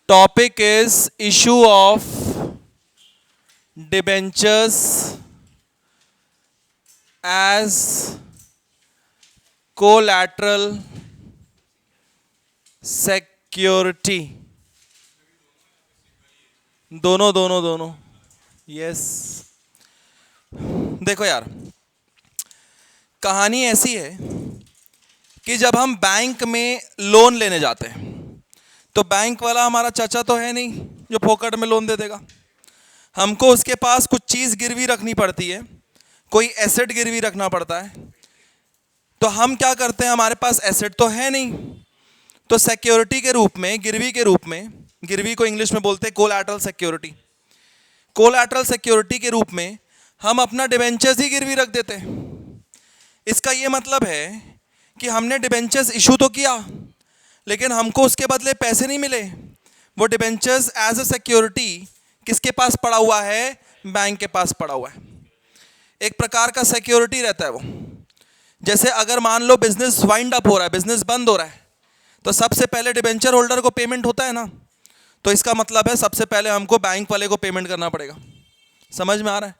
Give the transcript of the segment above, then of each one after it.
Topic is issue of debentures as collateral security. दोनों दोनों दोनों यस। देखो यार, कहानी ऐसी है कि जब हम बैंक में लोन लेने जाते हैं तो बैंक वाला हमारा चाचा तो है नहीं जो फोकट में लोन दे देगा। हमको उसके पास कुछ चीज़ गिरवी रखनी पड़ती है, कोई एसेट गिरवी रखना पड़ता है। तो हम क्या करते हैं, हमारे पास एसेट तो है नहीं, तो सिक्योरिटी के रूप में, गिरवी के रूप में, गिरवी को इंग्लिश में बोलते हैं कोलैटरल सिक्योरिटी। कोलैटरल सिक्योरिटी के रूप में हम अपना डिबेंचर्स ही गिरवी रख देते हैं। इसका ये मतलब है कि हमने डिबेंचर्स इशू तो किया, लेकिन हमको उसके बदले पैसे नहीं मिले। वो डिबेंचर्स एज अ सिक्योरिटी किसके पास पड़ा हुआ है? बैंक के पास पड़ा हुआ है। एक प्रकार का सिक्योरिटी रहता है वो। जैसे अगर मान लो बिजनेस वाइंड अप हो रहा है, बिजनेस बंद हो रहा है, तो सबसे पहले डिबेंचर होल्डर को पेमेंट होता है ना। तो इसका मतलब है सबसे पहले हमको बैंक वाले को पेमेंट करना पड़ेगा। समझ में आ रहा है?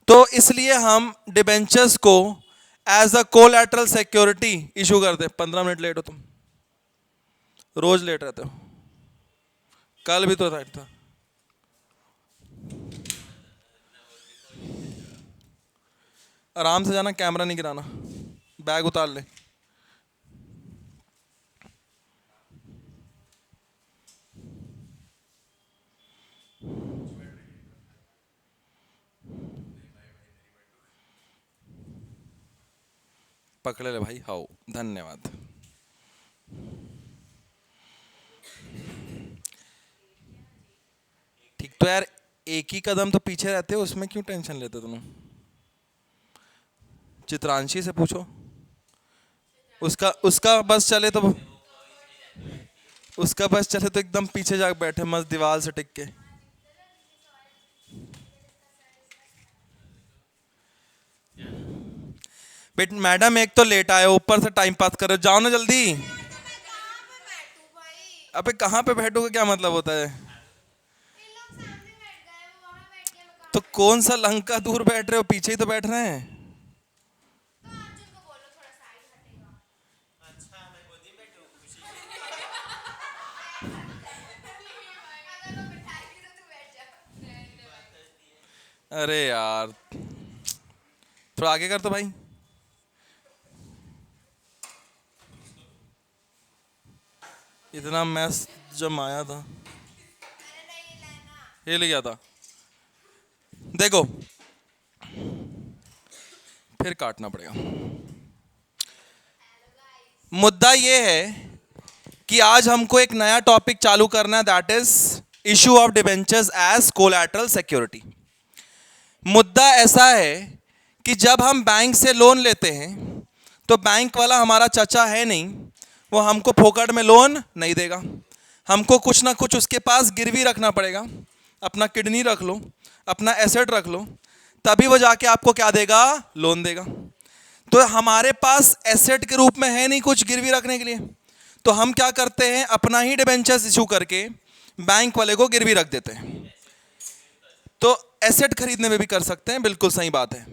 तो इसलिए हम डिबेंचर्स को as a collateral security issue करते। 15 मिनट लेट हो तुम, रोज लेट रहते हो, कल भी तो लेट था। आराम से जाना, कैमरा नहीं गिराना, बैग उतार ले। पकड़े ले भाई, हाउ, धन्यवाद। ठीक तो यार, एक ही कदम तो पीछे रहते हो, उसमें क्यों टेंशन लेते हो तुम? चित्रांशी से पूछो, उसका उसका बस चले तो, उसका बस चले तो एकदम पीछे जाके बैठे मस्त दीवार से टिक के। बेट मैडम, एक तो लेट आए, ऊपर से टाइम पास कर रहे हो, जाओ ना जल्दी। अबे कहाँ पे बैठोगे, क्या मतलब होता है? तो कौन सा लंका दूर बैठ रहे हो, पीछे ही तो बैठ रहे हैं। अरे यार, थोड़ा आगे कर तो भाई। इतना मैस जब आया था, ये ले गया था। देखो, फिर काटना पड़ेगा। मुद्दा ये है कि आज हमको एक नया टॉपिक चालू करना है, that is issue of debentures as collateral security. मुद्दा ऐसा है कि जब हम बैंक से लोन लेते हैं तो बैंक वाला हमारा चाचा है नहीं, वो हमको फोकट में लोन नहीं देगा। हमको कुछ ना कुछ उसके पास गिरवी रखना पड़ेगा। अपना किडनी रख लो, अपना एसेट रख लो, तभी वो जाके आपको क्या देगा? लोन देगा। तो हमारे पास एसेट के रूप में है नहीं कुछ गिरवी रखने के लिए, तो हम क्या करते हैं, अपना ही डिबेंचर्स इशू करके बैंक वाले को गिरवी रख देते हैं। तो एसेट खरीदने में भी कर सकते हैं, बिल्कुल सही बात है।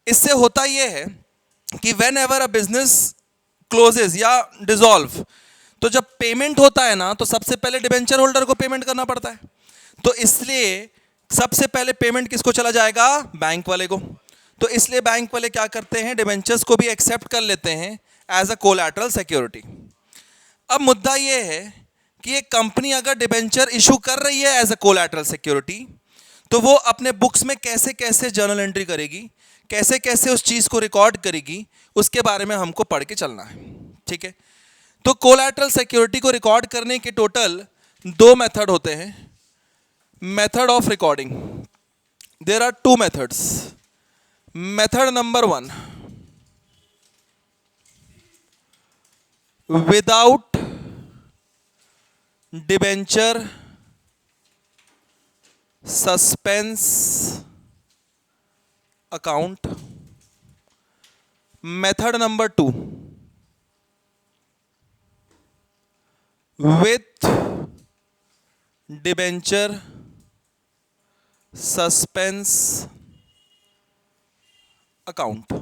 इससे होता यह है कि whenever a business closes या डिसॉल्व, तो जब पेमेंट होता है ना, तो सबसे पहले डिबेंचर होल्डर को पेमेंट करना पड़ता है। तो इसलिए सबसे पहले पेमेंट किसको चला जाएगा? बैंक वाले को। तो इसलिए बैंक वाले क्या करते हैं, डिबेंचर्स को भी एक्सेप्ट कर लेते हैं एज अ कोलैटरल सिक्योरिटी। अब मुद्दा यह है कि एक कंपनी अगर डिबेंचर इशू कर रही है एज अ कोलैटरल सिक्योरिटी, तो वो अपने बुक्स में कैसे कैसे जर्नल एंट्री करेगी, कैसे कैसे उस चीज़ को रिकॉर्ड करेगी, उसके बारे में हमको पढ़ के चलना है। ठीक है? तो कोलैटरल सिक्योरिटी को रिकॉर्ड करने के टोटल 2 मेथड होते हैं। Method of recording, there are 2 methods. Method number 1, without debenture suspense account. Method number 2, with debenture suspense account.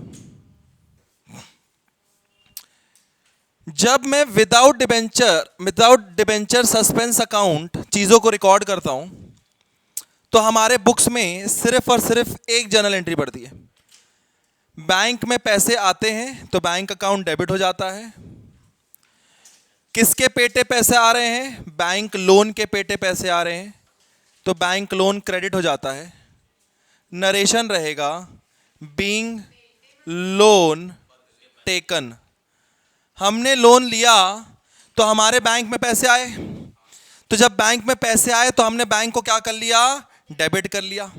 जब मैं विदाउट डिबेंचर सस्पेंस अकाउंट चीजों को रिकॉर्ड करता हूं तो हमारे बुक्स में सिर्फ और सिर्फ एक जर्नल एंट्री पड़ती है। बैंक में पैसे आते हैं तो बैंक अकाउंट डेबिट हो जाता है। किसके पेटे पैसे आ रहे हैं? बैंक लोन के पेटे पैसे आ रहे हैं तो बैंक लोन क्रेडिट हो जाता है। नरेशन रहेगा बीइंग लोन टेकन। हमने लोन लिया तो हमारे बैंक में पैसे आए, तो जब बैंक में पैसे आए तो हमने बैंक को क्या कर लिया? डेबिट कर लिया।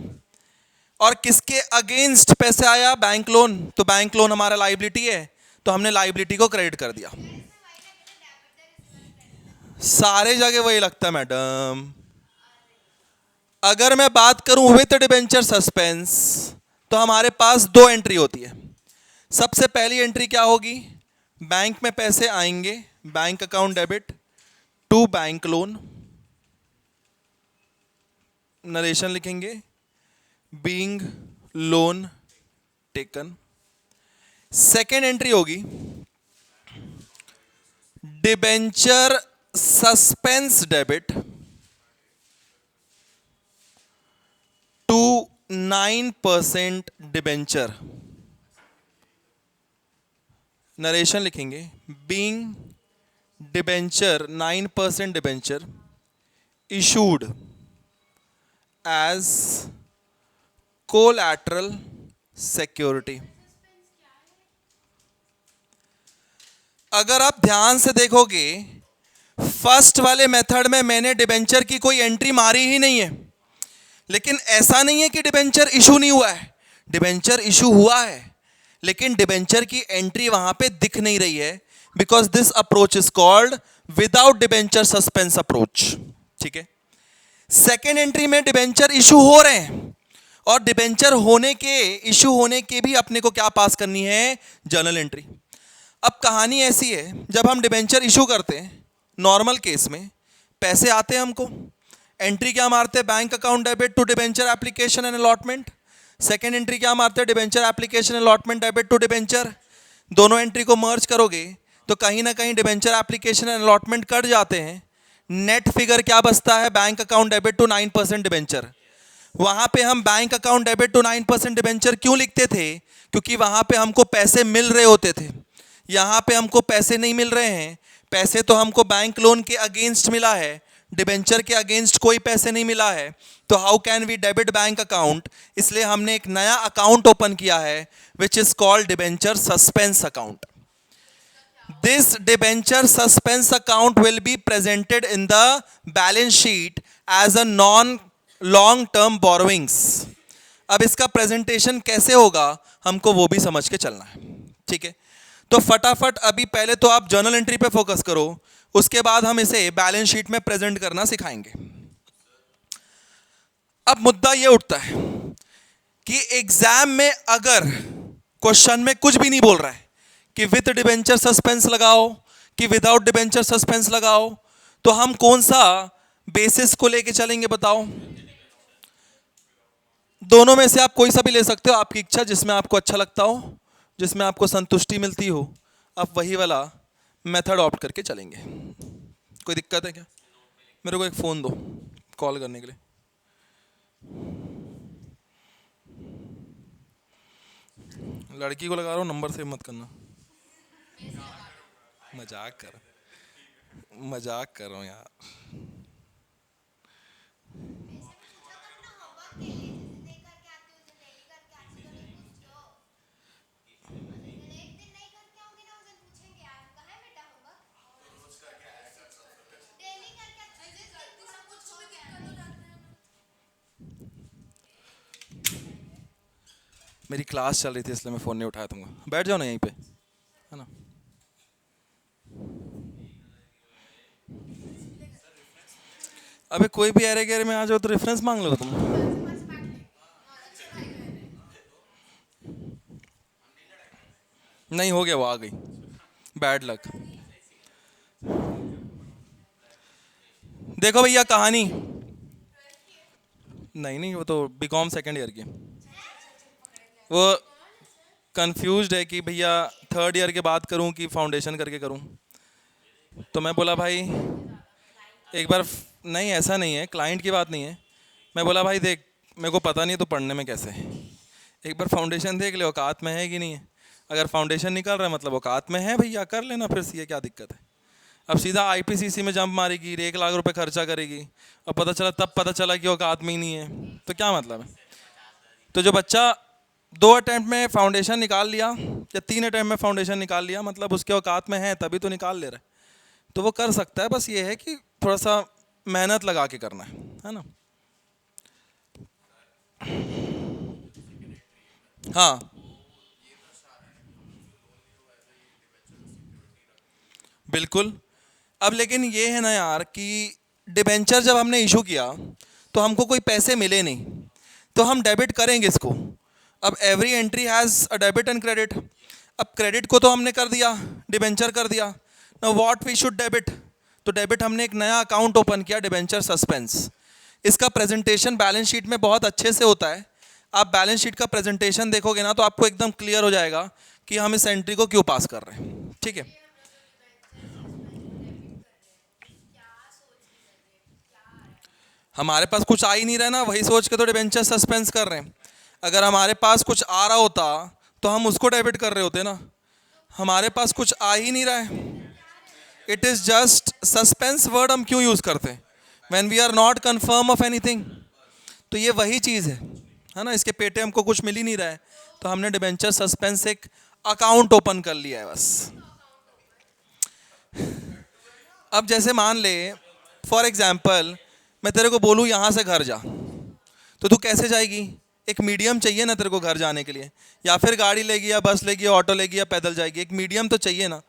और किसके अगेंस्ट पैसे आया? Bank loan. तो बैंक लोन हमारा लायबिलिटी है तो हमने लायबिलिटी को क्रेडिट कर दिया। सारे जगह वही लगता है मैडम। अगर मैं बात करूं विद डिबेंचर सस्पेंस तो हमारे पास दो एंट्री होती है। सबसे पहली एंट्री क्या होगी? बैंक में पैसे आएंगे, bank account debit to bank loan, narration लिखेंगे being loan taken. Second entry होगी debenture suspense debit to 9% debenture, narration लिखेंगे being debenture 9% debenture issued as collateral security. अगर आप ध्यान से देखोगे फर्स्ट वाले मेथड में मैंने डिबेंचर की कोई एंट्री मारी ही नहीं है, लेकिन ऐसा नहीं है कि डिबेंचर इशू नहीं हुआ है, डिबेंचर इशू हुआ है, लेकिन डिबेंचर की एंट्री वहां पे दिख नहीं रही है because this approach is called without debenture suspense approach. ठीक है। सेकेंड एंट्री में डिबेंचर इशू हो रहे हैं और डिबेंचर होने के इशू होने के भी अपने को क्या पास करनी है? Journal entry. अब कहानी ऐसी है, जब हम डिबेंचर इशू करते हैं नॉर्मल केस में पैसे आते हैं हमको, एंट्री क्या मारते हैं? Bank account debit to debenture application and allotment. Second entry क्या मारते हैं? Debenture application allotment debit to debenture. दोनों एंट्री को मर्ज करोगे तो कहीं ना कहीं debenture application and allotment cut जाते हैं। नेट फिगर क्या बचता है? Bank account debit to 9% debenture. वहां पे हम bank account debit to 9% debenture क्यों लिखते थे? क्योंकि वहां पे हमको पैसे मिल रहे होते थे। यहां पे हमको पैसे नहीं मिल रहे हैं। पैसे तो हमको बैंक लोन के अगेंस्ट मिला है, डिबेंचर के अगेंस्ट कोई पैसे नहीं मिला है, तो how can we debit bank account? इसलिए हमने एक नया अकाउंट ओपन किया है which is called debenture suspense account. This debenture suspense account will be presented in the balance sheet as a non long term borrowings. अब इसका presentation कैसे होगा हमको वो भी समझ के चलना है। ठीक है, तो फटाफट अभी पहले तो आप जर्नल एंट्री पे फोकस करो, उसके बाद हम इसे बैलेंस शीट में प्रेजेंट करना सिखाएंगे। अब मुद्दा ये उठता है कि एग्जाम में अगर क्वेश्चन में कुछ भी नहीं बोल रहा है कि विद डिबेंचर सस्पेंस लगाओ कि विदाउट डिबेंचर सस्पेंस लगाओ, तो हम कौन सा बेसिस को लेके चलेंगे बताओ? दोनों में से आप कोई सा भी ले सकते हो, आपकी इच्छा, जिसमें आपको अच्छा लगता हो, जिसमें आपको संतुष्टि मिलती हो, आप वही वाला मेथड ऑप्ट करके चलेंगे। कोई दिक्कत है क्या? मेरे को एक फ़ोन दो कॉल करने के लिए। लड़की को लगा रहा हूँ, नंबर सेव मत करना। मजाक कर रहा हूँ यार। मेरी क्लास चल रही थी इसलिए मैं फ़ोन नहीं उठाया तुमको। बैठ जाओ ना यहीं पे, है ना। अबे कोई भी एरे गैरे में आ जाओ तो रेफरेंस मांग लो तुम। नहीं हो गया, वो आ गई। Bad luck. देखो भैया कहानी, नहीं नहीं, वो तो बीकॉम सेकेंड ईयर की। वो कंफ्यूज्ड है कि भैया थर्ड ईयर के बाद करूं कि फाउंडेशन करके करूं। तो मैं बोला भाई एक बार, नहीं ऐसा नहीं है, क्लाइंट की बात नहीं है। मैं बोला भाई देख, मेरे को पता नहीं तो पढ़ने में कैसे है, एक बार फाउंडेशन देख ले, औकात में है कि नहीं है। अगर फाउंडेशन निकल रहा है मतलब औकात में है भैया, कर लेना फिर सीए, क्या दिक्कत है। अब सीधा आईपीसीसी में जंप मारेगी, 1 लाख रुपए खर्चा करेगी, अब पता चला कि औकात में ही नहीं है, तो क्या मतलब है। तो जो बच्चा 2 अटेम्प्ट में फाउंडेशन निकाल लिया या 3 अटेम्प्ट में फाउंडेशन निकाल लिया, मतलब उसके औकात में है तभी तो निकाल ले रहा है, तो वो कर सकता है। बस ये है कि थोड़ा सा मेहनत लगा के करना है ना। हाँ बिल्कुल। अब लेकिन ये है ना यार कि डिबेंचर जब हमने इशू किया तो हमको कोई पैसे मिले नहीं, तो हम डेबिट करेंगे इसको। अब every entry has a debit and credit. अब क्रेडिट को तो हमने कर दिया, डिबेंचर कर दिया, now what we should debit. तो डेबिट हमने एक नया अकाउंट ओपन किया, डिबेंचर सस्पेंस। इसका प्रेजेंटेशन बैलेंस शीट में बहुत अच्छे से होता है। आप बैलेंस शीट का प्रेजेंटेशन देखोगे ना तो आपको एकदम क्लियर हो जाएगा कि हम इस एंट्री को क्यों पास कर रहे हैं, ठीक है। हमारे पास कुछ आ ही नहीं रहा ना, वही सोच के तो डिबेंचर सस्पेंस कर रहे हैं। अगर हमारे पास कुछ आ रहा होता तो हम उसको डेबिट कर रहे होते ना। हमारे पास कुछ आ ही नहीं रहा है। It is just suspense word हम क्यों यूज़ करते हैं, when we are not confirm of anything. तो ये वही चीज़ है ना, इसके पेटे हमको कुछ मिल ही नहीं रहा है, तो हमने डिबेंचर सस्पेंस एक अकाउंट ओपन कर लिया है बस। अब जैसे मान ले फॉर एग्जाम्पल मैं तेरे को बोलूँ यहाँ से घर जा, तो तू कैसे जाएगी। एक मीडियम चाहिए ना तेरे को घर जाने के लिए, या फिर गाड़ी लेगी या बस लेगी या ऑटो लेगी या पैदल जाएगी, एक मीडियम तो चाहिए ना।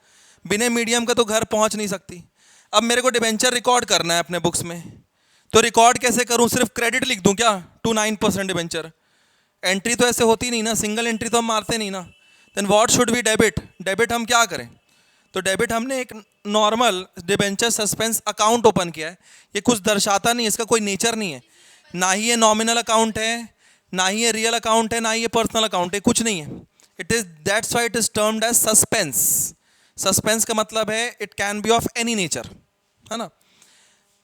बिना मीडियम का तो घर पहुँच नहीं सकती। अब मेरे को डिबेंचर रिकॉर्ड करना है अपने बुक्स में, तो रिकॉर्ड कैसे करूँ, सिर्फ क्रेडिट लिख दूँ क्या, 2 9% डिबेंचर। एंट्री तो ऐसे होती नहीं ना, सिंगल एंट्री तो हम मारते नहीं ना। Then what should we debit, debit हम क्या करें। तो डेबिट हमने एक normal debenture suspense account open किया है। ये कुछ दर्शाता नहीं, इसका कोई नेचर नहीं है, ना ही ये नॉमिनल अकाउंट है, ना ही ये रियल अकाउंट है, ना ही ये पर्सनल अकाउंट है, कुछ नहीं है। It is that's why it is termed as suspense. Suspense का मतलब है it can be of any nature, है ना।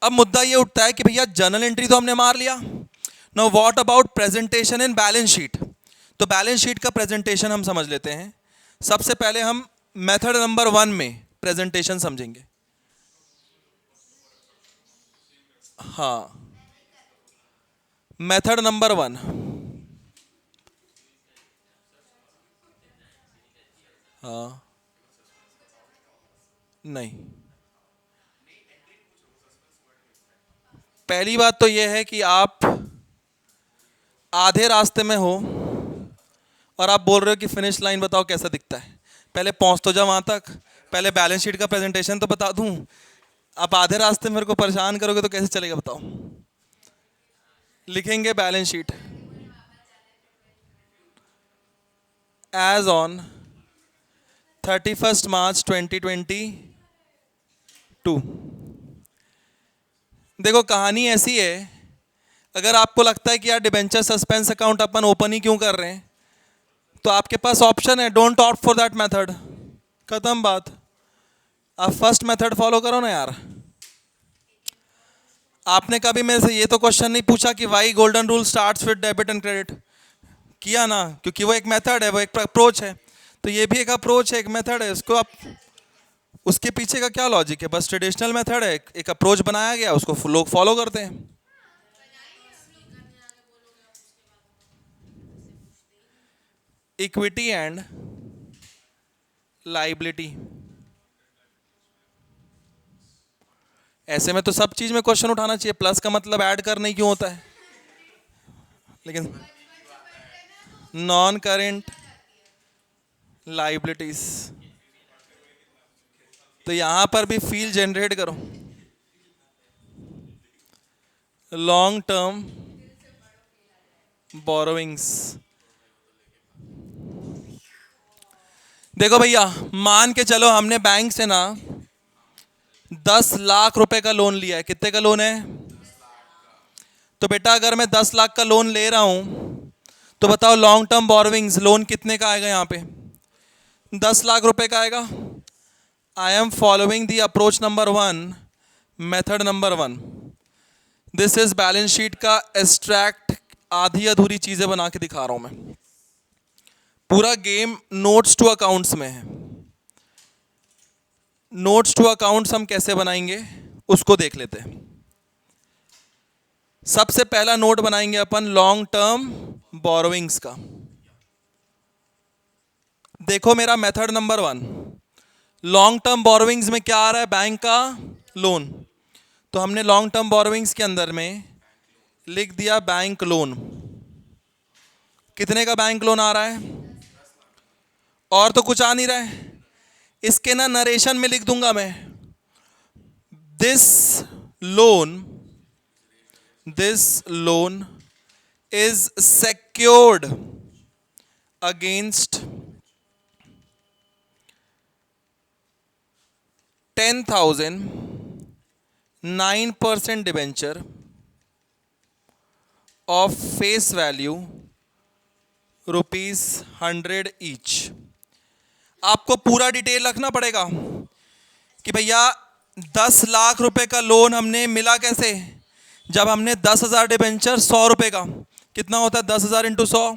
अब मुद्दा ये उठता है कि भैया जर्नल एंट्री तो हमने मार लिया, now what about presentation in balance sheet. तो बैलेंस शीट का प्रेजेंटेशन हम समझ लेते हैं। सबसे पहले हम मेथड नंबर 1 में प्रेजेंटेशन समझेंगे। हाँ, मेथड नंबर 1। हाँ नहीं, पहली बात तो यह है कि आप आधे रास्ते में हो और आप बोल रहे हो कि फिनिश लाइन बताओ कैसा दिखता है। पहले पहुंच तो जाओ वहां तक, पहले बैलेंस शीट का प्रेजेंटेशन तो बता दूं। आप आधे रास्ते में मेरे को परेशान करोगे तो कैसे चलेगा बताओ। लिखेंगे बैलेंस शीट एज ऑन 31 मार्च 2022। देखो कहानी ऐसी है, अगर आपको लगता है कि यार डिबेंचर सस्पेंस अकाउंट अपन ओपन ही क्यों कर रहे हैं, तो आपके पास ऑप्शन है, don't opt for that method, खत्म बात। आप फर्स्ट मेथड फॉलो करो ना यार। आपने कभी मेरे से ये तो क्वेश्चन नहीं पूछा कि why golden rule starts with debit and credit, किया ना, क्योंकि वो एक मेथड है, वो एक अप्रोच है। तो ये भी एक अप्रोच है, एक मेथड है, उसको आप, उसके पीछे का क्या लॉजिक है, बस ट्रेडिशनल मेथड है, एक अप्रोच बनाया गया, उसको लोग फॉलो करते हैं। इक्विटी एंड लाइबिलिटी, ऐसे में तो सब चीज में क्वेश्चन उठाना चाहिए, प्लस का मतलब ऐड करना ही क्यों होता है, लेकिन नॉन करेंट लाइबिलिटीज, तो यहां पर भी फील्ड जनरेट करो, लॉन्ग टर्म बोरोइंग्स। देखो भैया, मान के चलो हमने बैंक से ना 10 लाख रुपए का लोन लिया है। कितने का लोन है, तो बेटा अगर मैं 10 लाख का लोन ले रहा हूं तो बताओ लॉन्ग टर्म बोरोविंग्स लोन कितने का आएगा यहाँ पे? 10 लाख रुपए का आएगा। I am following the approach number 1, method number 1। This is balance sheet का एक्सट्रैक्ट, आधी अधूरी चीजें बना के दिखा रहा हूं मैं। पूरा गेम नोट्स टू अकाउंट्स में है। नोट्स टू अकाउंट्स हम कैसे बनाएंगे उसको देख लेते हैं। सबसे पहला नोट बनाएंगे अपन लॉन्ग टर्म बोरोविंग्स का। देखो मेरा method number 1, long term borrowings में क्या आ रहा है? बैंक का लोन। तो हमने लॉन्ग टर्म बोरोविंग्स के अंदर में लिख दिया बैंक लोन। कितने का बैंक लोन आ रहा है? और तो कुछ आ नहीं रहा है। इसके ना नरेशन में लिख दूंगा मैं, this loan is secured against 10,000 9% debenture of face value ₹100 each. आपको पूरा डिटेल रखना पड़ेगा कि भैया 10 लाख रुपए का लोन हमने मिला कैसे? जब हमने 10,000 डिबेंचर, 100 रुपए का कितना होता है? 10,000 इंटू 100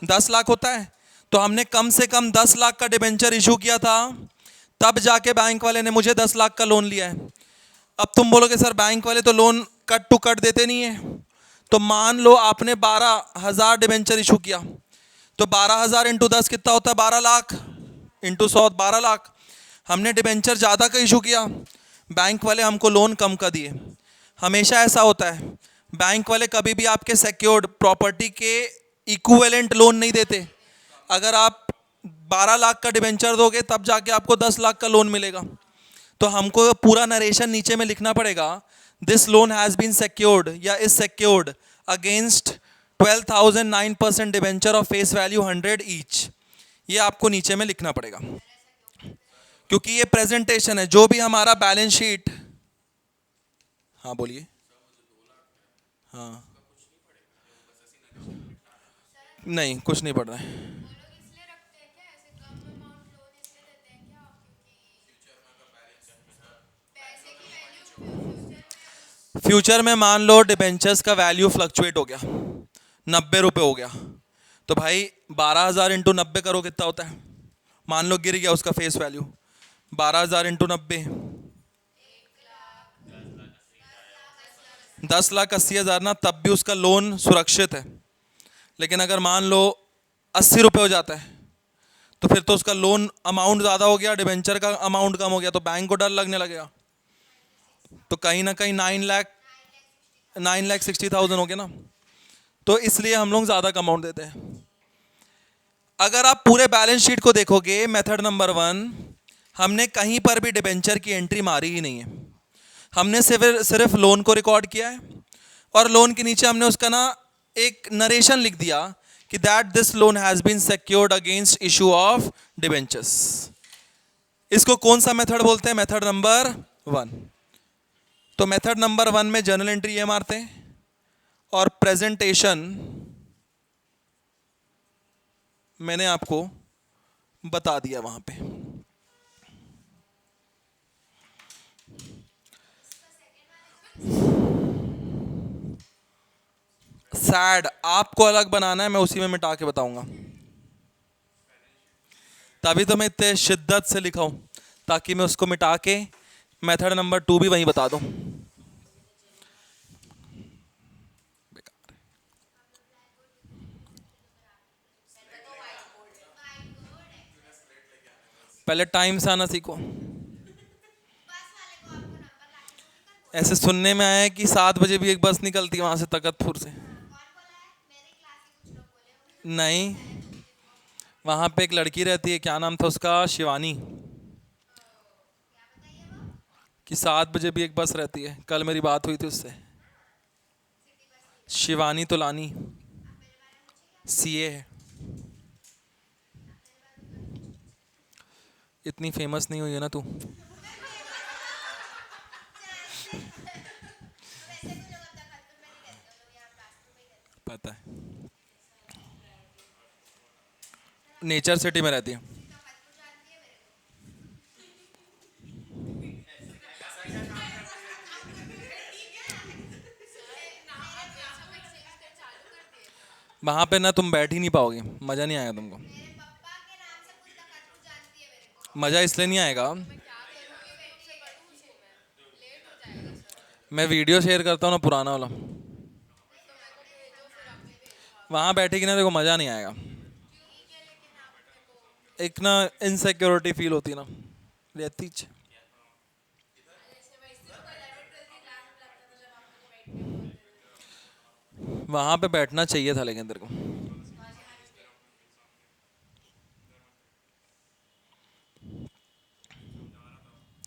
10 लाख होता है। तो हमने कम से कम 10 लाख का डिबेंचर इशू किया था, तब जाके बैंक वाले ने मुझे 10 लाख का लोन लिया है। अब तुम बोलोगे सर बैंक वाले तो लोन कट टू कट देते नहीं है। तो मान लो आपने 12,000 डिबेंचर इशू किया, तो 12,000 इंटू 10 कितना होता है? 12 लाख इंटू 100 12 लाख। हमने डिबेंचर ज़्यादा का इशू किया, बैंक वाले हमको लोन कम का दिए। हमेशा ऐसा होता है, बैंक वाले कभी भी आपके सिक्योर्ड प्रॉपर्टी के इक्विवेलेंट लोन नहीं देते। अगर आप 12 लाख का डिबेंचर दोगे तब जाके आपको 10 लाख का लोन मिलेगा। तो हमको पूरा नरेशन नीचे में लिखना पड़ेगा, this loan has been secured या is secured against 12,000 9% debenture of face value 100 each. ये आपको नीचे में लिखना पड़ेगा, क्योंकि ये प्रेजेंटेशन है। जो भी हमारा बैलेंस शीट, हाँ बोलिए। हाँ नहीं, कुछ नहीं पड़ रहा है। फ्यूचर में मान लो डिबेंचर्स का वैल्यू फ्लक्चुएट हो गया, 90 रुपये हो गया, तो भाई 12,000 इंटू 90 करो कितना होता है? मान लो गिर गया उसका फेस वैल्यू, 12,000 इंटू 90 10,80,000 ना, तब भी उसका लोन सुरक्षित है। लेकिन अगर मान लो 80 रुपये हो जाता है तो फिर तो उसका लोन अमाउंट ज़्यादा हो गया, डिबेंचर का अमाउंट कम हो गया, तो बैंक को डर लगने लगेगा। तो कहीं ना कहीं 9,60,000 हो गया ना। तो इसलिए हम लोग ज़्यादा का अमाउंट देते हैं। अगर आप पूरे बैलेंस शीट को देखोगे, मेथड नंबर 1, हमने कहीं पर भी डिबेंचर की एंट्री मारी ही नहीं है। हमने सिर्फ लोन को रिकॉर्ड किया है और लोन के नीचे हमने उसका ना एक नरेशन लिख दिया कि that this loan has been secured against issue of debentures. इसको कौन सा मेथड बोलते हैं? Method number 1। तो मेथड नंबर 1 में जर्नल एंट्री ये मारते हैं और प्रेजेंटेशन मैंने आपको बता दिया वहां पे। सैड आपको अलग बनाना है, मैं उसी में मिटा के बताऊंगा। तभी तो मैं इतने शिद्दत से लिखा हूं, ताकि मैं उसको मिटा के मेथड नंबर 2 भी वहीं बता दूं। पहले टाइम से आना सीखो। ऐसे सुनने में आया है कि 7 बजे भी एक बस निकलती है वहां से, तकतपुर से। नहीं, वहां पे एक लड़की रहती है, क्या नाम था उसका? शिवानी। कि 7 बजे भी एक बस रहती है। कल मेरी बात हुई थी उससे। शिवानी तोलानी, सीए है। इतनी फेमस नहीं हुई है ना तू। पता है, नेचर सिटी में रहती है। वहां पे ना तुम बैठ ही नहीं पाओगे, मजा नहीं आएगा तुमको। मजा इसलिए नहीं आएगा, मैं वीडियो शेयर करता हूँ ना पुराना वाला, वहां बैठेगी ना देखो मजा नहीं आएगा। एक ना इनसिक्योरिटी फील होती है ना, रहती है। वहां पे बैठना चाहिए था लेकिन तेरे को।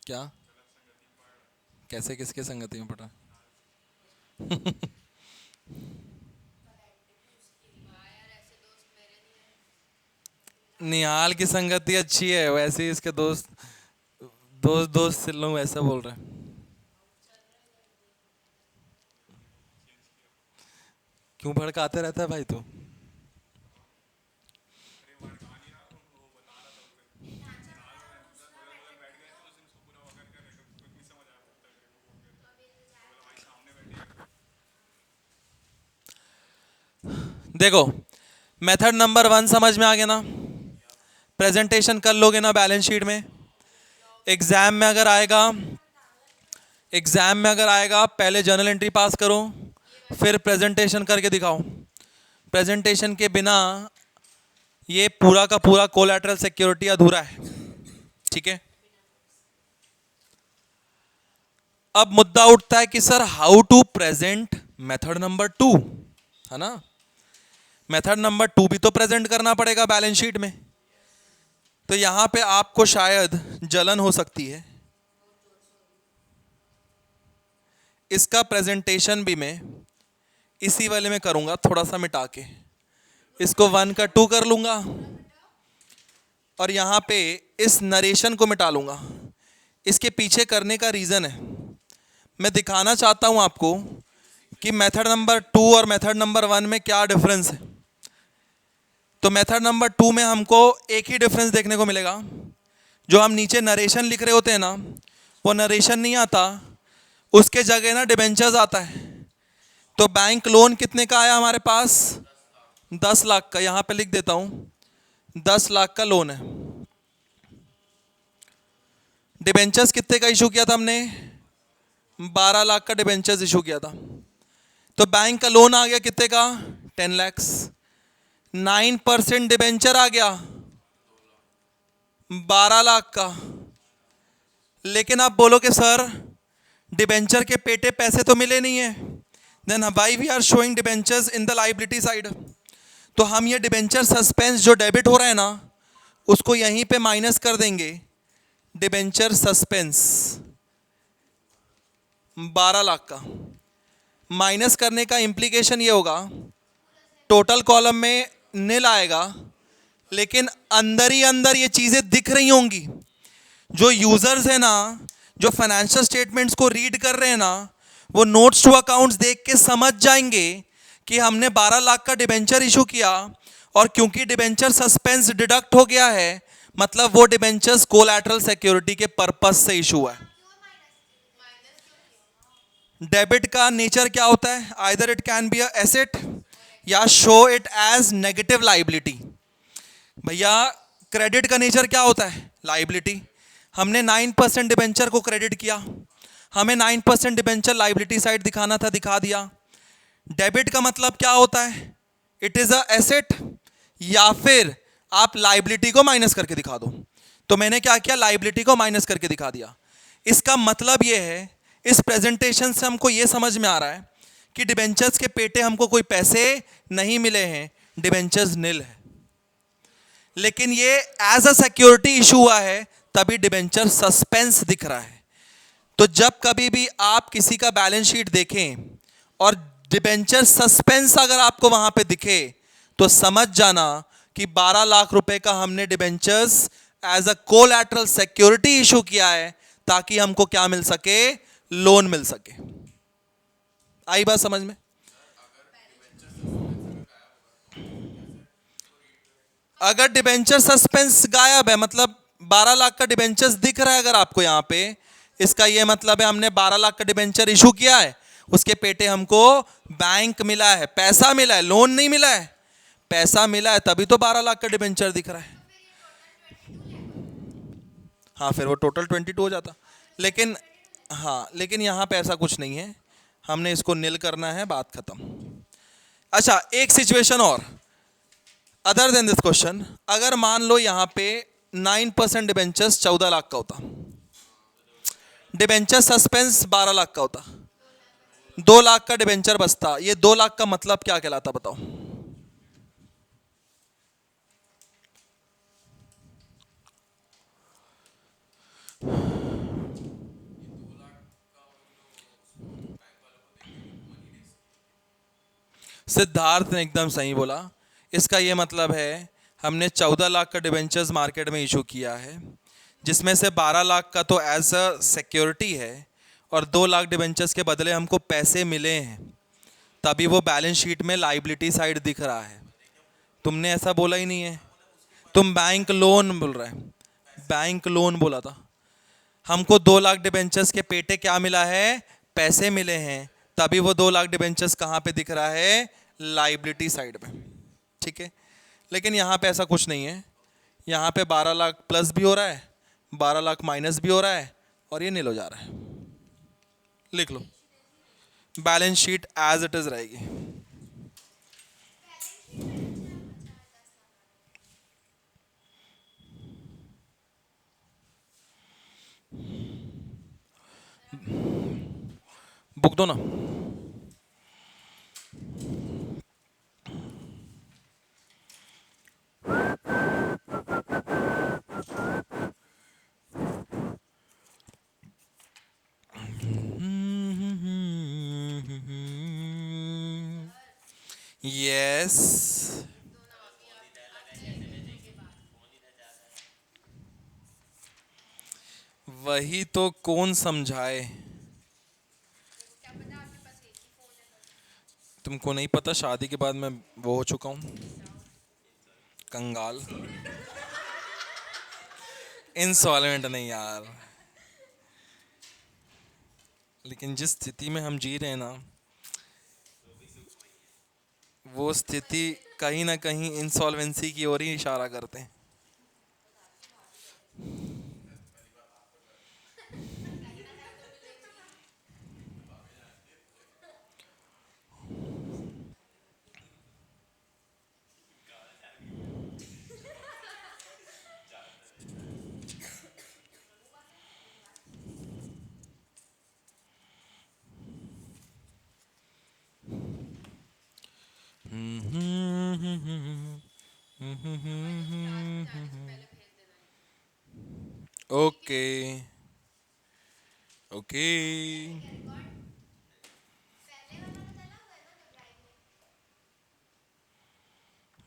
क्या? कैसे, किसके संगति में पटा? निहाल की संगति अच्छी है, वैसे ही इसके दोस्त दोस्त दोस्त से लोग ऐसा बोल रहे हैं। क्यों भड़काते रहता है भाई तू? देखो, मेथड नंबर 1 समझ में आ गया ना? प्रेजेंटेशन कर लोगे ना बैलेंस शीट में? एग्जाम में अगर आएगा, एग्जाम में अगर आएगा पहले जर्नल एंट्री पास करो, फिर प्रेजेंटेशन करके दिखाओ। प्रेजेंटेशन के बिना ये पूरा का पूरा कोलैटरल सिक्योरिटी अधूरा है, ठीक है? अब मुद्दा उठता है कि sir how to present method number 2, है ना? मेथड नंबर 2 भी तो प्रेजेंट करना पड़ेगा बैलेंस शीट में। तो यहां पे आपको शायद जलन हो सकती है। इसका प्रेजेंटेशन भी मैं इसी वाले में करूंगा, थोड़ा सा मिटा के इसको 1 का 2 कर लूंगा और यहां पे इस नरेशन को मिटा लूंगा। इसके पीछे करने का रीजन है, मैं दिखाना चाहता हूं आपको कि मेथड नंबर 2 और मेथड नंबर 1 में क्या डिफरेंस है। तो मेथड नंबर 2 में हमको एक ही डिफरेंस देखने को मिलेगा, जो हम नीचे नरेशन लिख रहे होते हैं ना, वो नरेशन नहीं आता, उसके जगह ना डिबेंचर्स आता है। तो बैंक लोन कितने का आया हमारे पास? 10 लाख का, यहां पे लिख देता हूं 10 लाख का लोन है। डिबेंचर्स कितने का इशू किया था हमने? 12 लाख का डिबेंचर्स इशू किया था। तो बैंक का लोन आ गया कितने का? 10 लैक्स। 9% डिबेंचर आ गया 12 लाख का। लेकिन आप बोलोगे सर डिबेंचर के पेटे पैसे तो मिले नहीं है, then why we are showing debentures in the liability side? तो हम ये डिबेंचर सस्पेंस जो डेबिट हो रहा है ना, उसको यहीं पे माइनस कर देंगे। डिबेंचर सस्पेंस 12 लाख का माइनस करने का इम्प्लीकेशन ये होगा, टोटल कॉलम में नील आएगा, लेकिन अंदर ही अंदर ये चीजें दिख रही होंगी। जो यूजर्स है ना, जो फाइनेंशियल स्टेटमेंट्स को रीड कर रहे हैं ना, वो नोट्स टू अकाउंट्स देख के समझ जाएंगे कि हमने 12 लाख का डिबेंचर इशू किया, और क्योंकि डिबेंचर सस्पेंस डिडक्ट हो गया है, मतलब वो डिबेंचर्स कोलैटरल सिक्योरिटी के पर्पस से इशू हुआ है। डेबिट का नेचर क्या होता है? Either it can be a asset या show it as negative liability. भैया क्रेडिट का नेचर क्या होता है? लाइबिलिटी। हमने 9% डिबेंचर को क्रेडिट किया, हमें 9% डिबेंचर लाइबिलिटी साइड दिखाना था, दिखा दिया। डेबिट का मतलब क्या होता है? इट इज अ एसेट, या फिर आप लाइबिलिटी को माइनस करके दिखा दो। तो मैंने क्या किया? लाइबिलिटी को माइनस करके दिखा दिया। इसका मतलब यह है, इस प्रेजेंटेशन से हमको यह समझ में आ रहा है कि डिबेंचर्स के पेटे हमको कोई पैसे नहीं मिले हैं, डिबेंचर्स नील है। लेकिन ये एज अ सिक्योरिटी इशू हुआ है, तभी डिबेंचर सस्पेंस दिख रहा है। तो जब कभी भी आप किसी का बैलेंस शीट देखें और डिबेंचर सस्पेंस अगर आपको वहां पे दिखे, तो समझ जाना कि 12 लाख रुपए का हमने debentures as a collateral security issue किया है, ताकि हमको क्या मिल सके? लोन मिल सके। आई बात समझ में? अगर डिबेंचर सस्पेंस गायब है, मतलब 12 लाख का डिबेंचर्स दिख रहा है अगर आपको यहाँ पे, इसका ये मतलब है हमने 12 लाख का डिबेंचर इशू किया है, उसके पेटे हमको बैंक मिला है, पैसा मिला है, लोन नहीं मिला है, पैसा मिला है, तभी तो 12 लाख का डिबेंचर दिख रहा है। हाँ, फिर वो टोटल 22 हो जाता। लेकिन हाँ, लेकिन यहाँ पे ऐसा कुछ नहीं है, हमने इसको नील करना है, बात खत्म। अच्छा, एक सिचुएशन और अदर देन दिस क्वेश्चन, अगर मान लो यहाँ पे 9% डिबेंचर्स 14 लाख का होता, डिबेंचर सस्पेंस 12 लाख का होता, 2 लाख का डिबेंचर बचता, ये 2 लाख का मतलब क्या कहलाता बताओ? सिद्धार्थ ने एकदम सही बोला। इसका ये मतलब है हमने 14 लाख का डिबेंचर्स मार्केट में इशू किया है, जिसमें से 12 लाख का तो एज अ सिक्योरिटी है और 2 लाख डिबेंचर्स के बदले हमको पैसे मिले हैं, तभी वो बैलेंस शीट में लाइबिलिटी साइड दिख रहा है। तुमने ऐसा बोला ही नहीं है, तुम बैंक लोन बोल रहे हैं, बैंक लोन बोला था। हमको 2 लाख डिबेंचर्स के पेटे क्या मिला है? पैसे मिले हैं, तभी वो 2 लाख डिबेंचर्स कहाँ पे दिख रहा है? लाइबिलिटी साइड में। ठीक है, लेकिन यहाँ पे ऐसा कुछ नहीं है, यहाँ पे 12 लाख प्लस भी हो रहा है, 12 लाख माइनस भी हो रहा है, और ये नील हो जा रहा है। लिख लो, balance sheet as it is रहेगी। बुक दो ना। यस, वही तो कौन समझाए। तुमको नहीं पता, शादी के बाद मैं वो हो चुका हूँ, कंगाल। इंसॉल्वेंट नहीं यार, लेकिन जिस स्थिति में हम जी रहे हैं ना, वो स्थिति कहीं ना कहीं इंसॉल्वेंसी की ओर ही इशारा करते हैं। ओके ओके,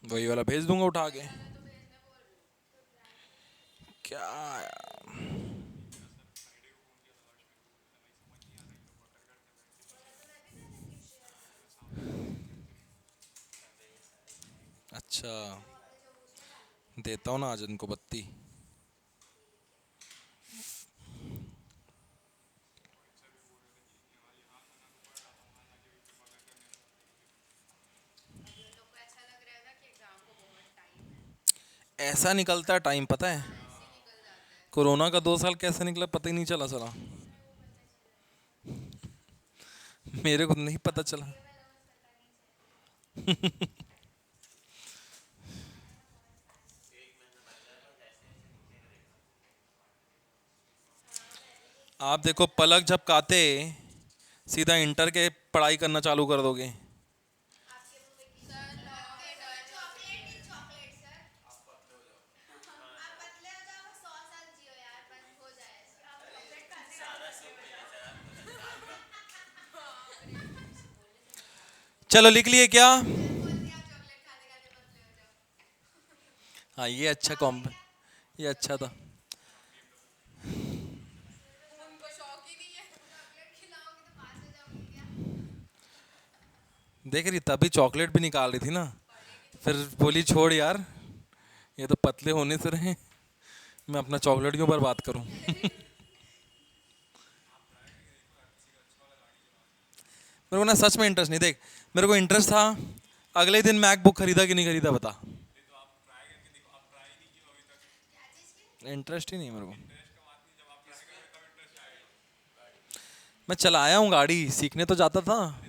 वही वाला भेज दूंगा उठा के। क्या यार? अच्छा, देता हूँ ना आज इनको बत्ती। ऐसा निकलता है टाइम, पता है कोरोना का 2 साल कैसे निकला पता ही नहीं चला चला। मेरे को नहीं पता चला। आप देखो, पलक झपकाते सीधा इंटर के पढ़ाई करना चालू कर दोगे। चलो लिख लिए क्या? हाँ, ये अच्छा कॉम्ब, ये अच्छा था। देख रही, तभी चॉकलेट भी निकाल रही थी ना, फिर बोली छोड़ यार, ये तो पतले होने से रहे, मैं अपना चॉकलेट के ऊपर बात करूं। मेरे को ना सच में इंटरेस्ट नहीं, देख मेरे को इंटरेस्ट था, अगले दिन मैकबुक खरीदा कि नहीं खरीदा बता। इंटरेस्ट ही नहीं मेरे को। मैं चलाया हूँ गाड़ी, सीखने तो जाता था।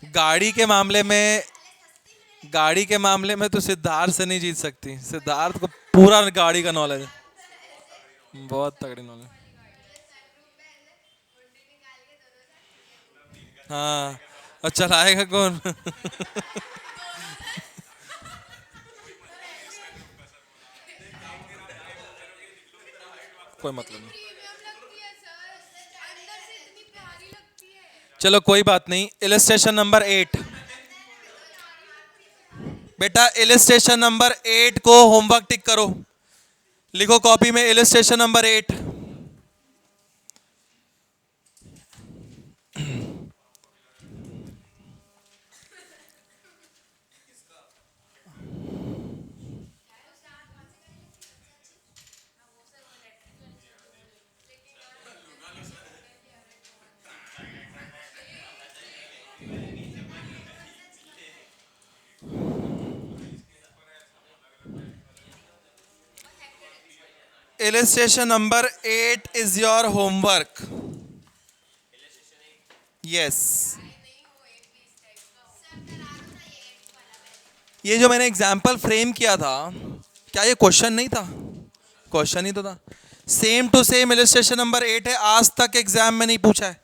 गाड़ी के मामले में, गाड़ी के मामले में तो सिद्धार्थ से नहीं जीत सकती। सिद्धार्थ को पूरा गाड़ी का नॉलेज है, बहुत तगड़ी नॉलेज। हाँ, और चलाएगा कौन? कोई मतलब नहीं, चलो कोई बात नहीं। इलस्ट्रेशन नंबर 8, बेटा इलस्ट्रेशन नंबर 8 को होमवर्क टिक करो, लिखो कॉपी में illustration number 8। Illustration number 8 is your homework. Yes. ये जो मैंने एग्जाम्पल फ्रेम किया था, क्या ये क्वेश्चन नहीं था? क्वेश्चन ही तो था। Same to same illustration number 8 है, आज तक एग्जाम में नहीं पूछा है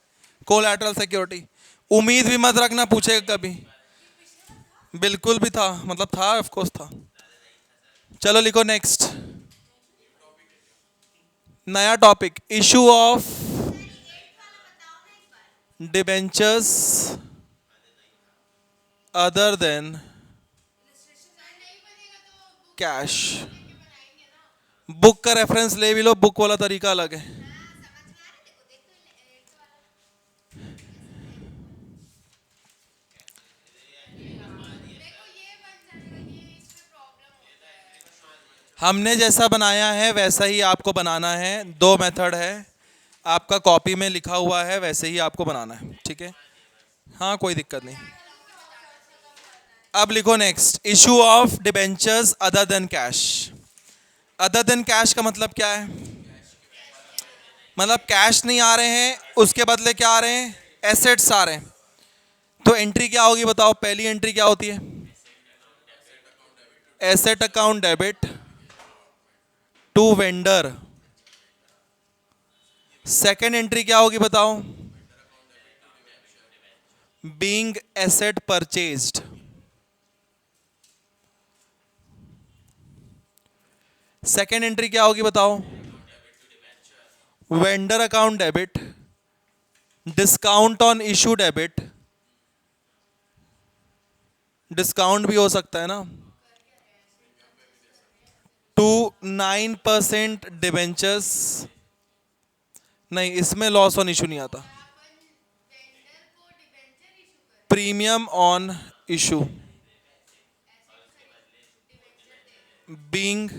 कोलैटरल सिक्योरिटी। उम्मीद भी मत रखना पूछेगा कभी। बिल्कुल भी था, मतलब था, ऑफ कोर्स था। चलो लिखो नेक्स्ट, नया topic, issue of debentures other than cash. Book का रेफरेंस ले भी लो, बुक वाला तरीका अलग है। हमने जैसा बनाया है वैसा ही आपको बनाना है। 2 मेथड है, आपका कॉपी में लिखा हुआ है, वैसे ही आपको बनाना है, ठीक है? हाँ कोई दिक्कत नहीं। अब लिखो next, issue of debentures other than cash. Other than cash का मतलब क्या है? मतलब कैश नहीं आ रहे हैं, उसके बदले क्या आ रहे हैं? एसेट्स आ रहे हैं। तो एंट्री क्या होगी बताओ? पहली एंट्री क्या होती है? Asset account debit to vendor. Second entry क्या होगी बताओ? Being asset purchased. Second entry क्या होगी बताओ? Vendor account debit, discount on issue debit. Discount भी हो सकता है ना, टू 9% डिबेंचर्स। नहीं, इसमें लॉस ऑन इशू नहीं आता। Premium on issue being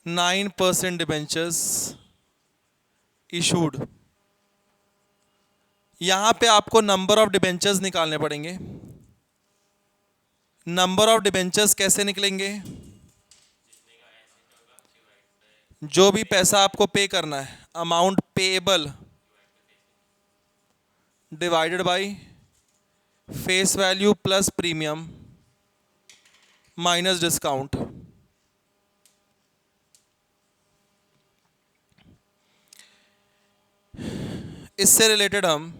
9% debentures issued. यहां पे आपको नंबर ऑफ डिबेंचर्स निकालने पड़ेंगे। नंबर ऑफ डिबेंचर्स कैसे निकलेंगे? जो भी पैसा आपको पे करना है, amount payable divided by face value plus premium minus discount. इससे रिलेटेड हम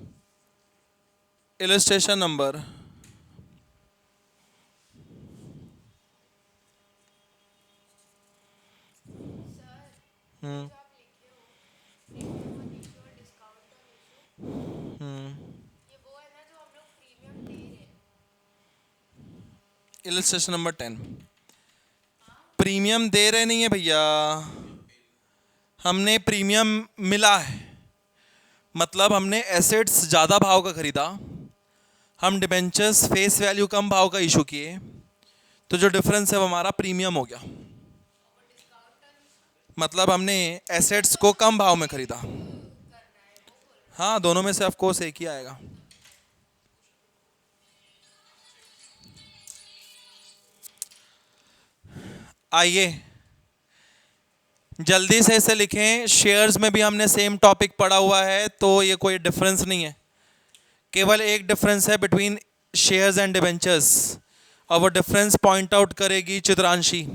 illustration number illustration number 10, premium दे रहे नहीं है भैया, हमने प्रीमियम मिला है, मतलब हमने एसेट्स ज़्यादा भाव का खरीदा, हम डिबेंचर्स फेस वैल्यू कम भाव का इशू किए, तो जो डिफरेंस है वो हमारा प्रीमियम हो गया, मतलब हमने एसेट्स को कम भाव में खरीदा। हाँ, दोनों में से ऑफ कोर्स एक ही आएगा। आइए जल्दी से इसे लिखें। शेयर्स में भी हमने सेम टॉपिक पढ़ा हुआ है, तो ये कोई डिफरेंस नहीं है, केवल एक डिफरेंस है बिटवीन शेयर्स एंड डिबेंचर्स, और वो डिफरेंस पॉइंट आउट करेगी चित्रांशी।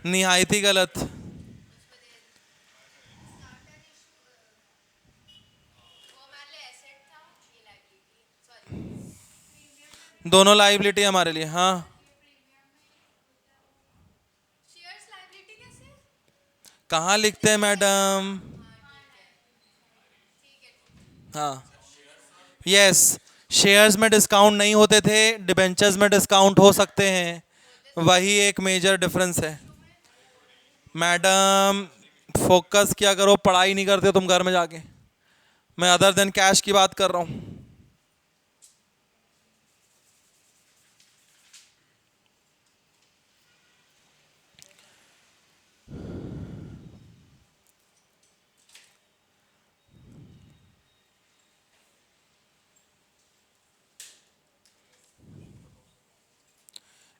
निहायत ही गलत। दोनों लाइबिलिटी हमारे लिए। हाँ, कहाँ लिखते हैं मैडम? हाँ, यस, शेयर्स में डिस्काउंट नहीं होते थे, डिबेंचर्स में डिस्काउंट हो सकते हैं, वही एक मेजर डिफरेंस है। मैडम फोकस किया करो, पढ़ाई नहीं करते तुम घर में जाके। मैं अदर देन कैश की बात कर रहा हूँ।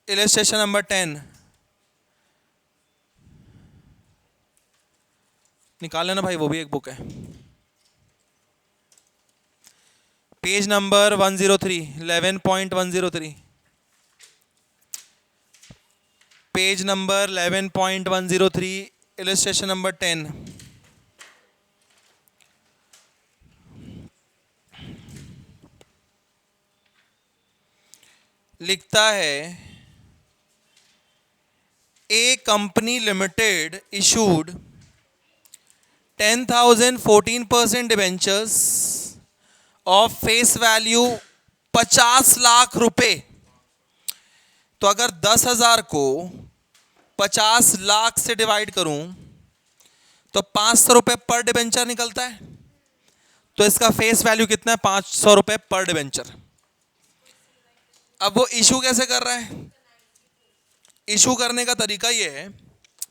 इलस्ट्रेशन नंबर 10 निकाल लेना भाई, वो भी एक बुक है। Page number 103, 11.103, page number 11.103, illustration number 10। लिखता है A company limited issued 10,000 14% debentures of face value 50 lakh रुपए। तो अगर 10,000 को 50 लाख से डिवाइड करूं तो 500 रुपए पर डिबेंचर निकलता है। तो इसका फेस वैल्यू कितना है? 500 रुपए पर डिबेंचर। अब वो इशू कैसे कर रहा है? इशू करने का तरीका ये है,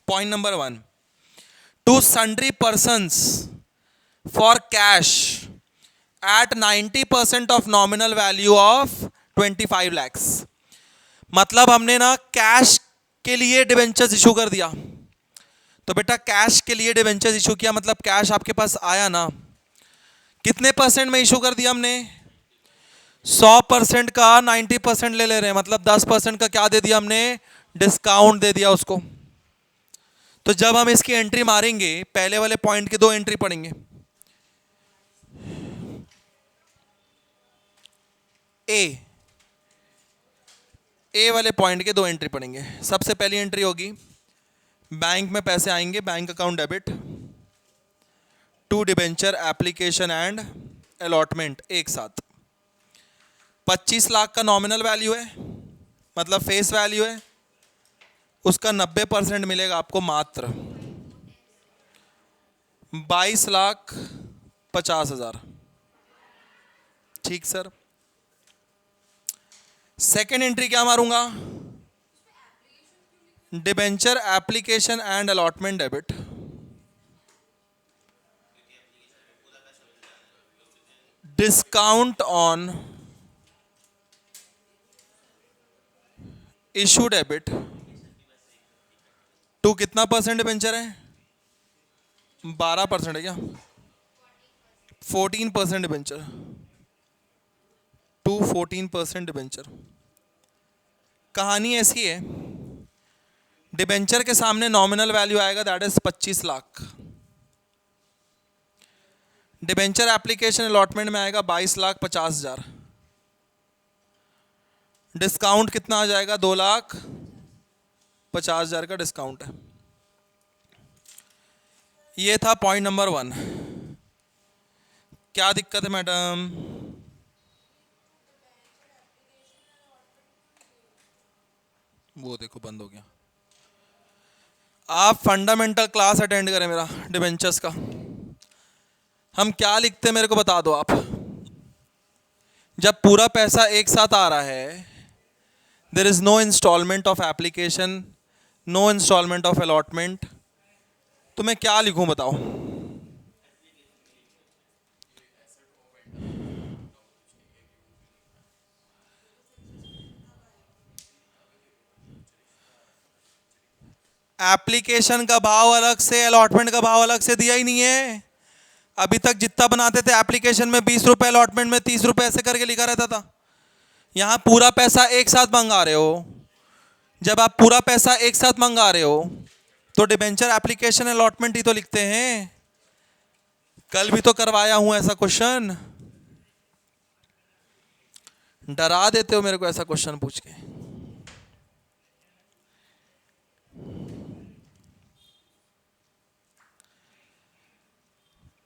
point number 1, to sundry persons for cash at 90% of nominal value of 25 lakhs. मतलब हमने ना कैश के लिए डिबेंचर्स इशू कर दिया। तो बेटा कैश के लिए डिबेंचर्स इशू किया, मतलब कैश आपके पास आया ना, कितने परसेंट में इशू कर दिया हमने? 100% का 90% ले ले रहे हैं, मतलब 10% का क्या दे दिया हमने? डिस्काउंट दे दिया उसको। तो जब हम इसकी एंट्री मारेंगे, पहले वाले पॉइंट की 2 एंट्री पढ़ेंगे। ए वाले पॉइंट के 2 एंट्री पढ़ेंगे। सबसे पहली एंट्री होगी, बैंक में पैसे आएंगे, bank account debit to debenture application and allotment एक साथ। 25 लाख का नॉमिनल वैल्यू है, मतलब फेस वैल्यू है, उसका 90% मिलेगा आपको मात्र 22,50,000। ठीक सर। सेकेंड एंट्री क्या मारूंगा? Debenture application and allotment debit discount on issue debit to कितना परसेंट डिबेंचर है? 12% है क्या? 14% डिबेंचर टू 14% डिबेंचर। कहानी ऐसी है, डिबेंचर के सामने नॉमिनल वैल्यू आएगा, that is 25 lakh. Debenture application allotment में आएगा 22,50,000। डिस्काउंट कितना आ जाएगा? 2,50,000 का डिस्काउंट है। ये था पॉइंट नंबर 1। क्या दिक्कत है मैडम? वो देखो बंद हो गया। आप फंडामेंटल क्लास अटेंड करें मेरा डिबेंचर्स का। हम क्या लिखते हैं मेरे को बता दो आप। जब पूरा पैसा एक साथ आ रहा है, there is no instalment of application, no instalment of allotment, तो मैं क्या लिखूं बताओ। एप्लीकेशन का भाव अलग से, अलॉटमेंट का भाव अलग से दिया ही नहीं है। अभी तक जितना बनाते थे एप्लीकेशन में 20 रुपए, अलॉटमेंट में 30 रुपए, ऐसे करके लिखा रहता था। यहां पूरा पैसा एक साथ मंगा रहे हो। जब आप पूरा पैसा एक साथ मंगा रहे हो तो डिबेंचर एप्लीकेशन अलॉटमेंट ही तो लिखते हैं। कल भी तो करवाया हूं ऐसा क्वेश्चन। डरा देते हो मेरे को ऐसा क्वेश्चन पूछ के।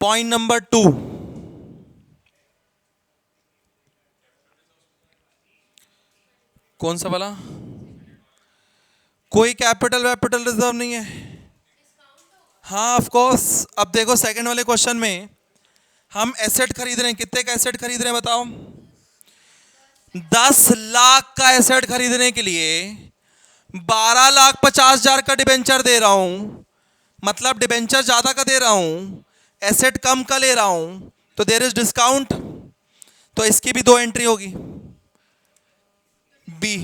पॉइंट नंबर 2, कौन सा वाला? कोई कैपिटल वैपिटल रिजर्व नहीं है। हाँ ऑफ कोर्स। अब देखो सेकंड वाले क्वेश्चन में हम एसेट खरीद रहे हैं। कितने का एसेट खरीद रहे हैं बताओ? 10 लाख का एसेट खरीदने के लिए 12,50,000 का डिबेंचर दे रहा हूं। मतलब डिबेंचर ज्यादा का दे रहा हूं, एसेट कम का ले रहा हूं, तो देयर इज डिस्काउंट। तो इसकी भी 2 एंट्री होगी। बी,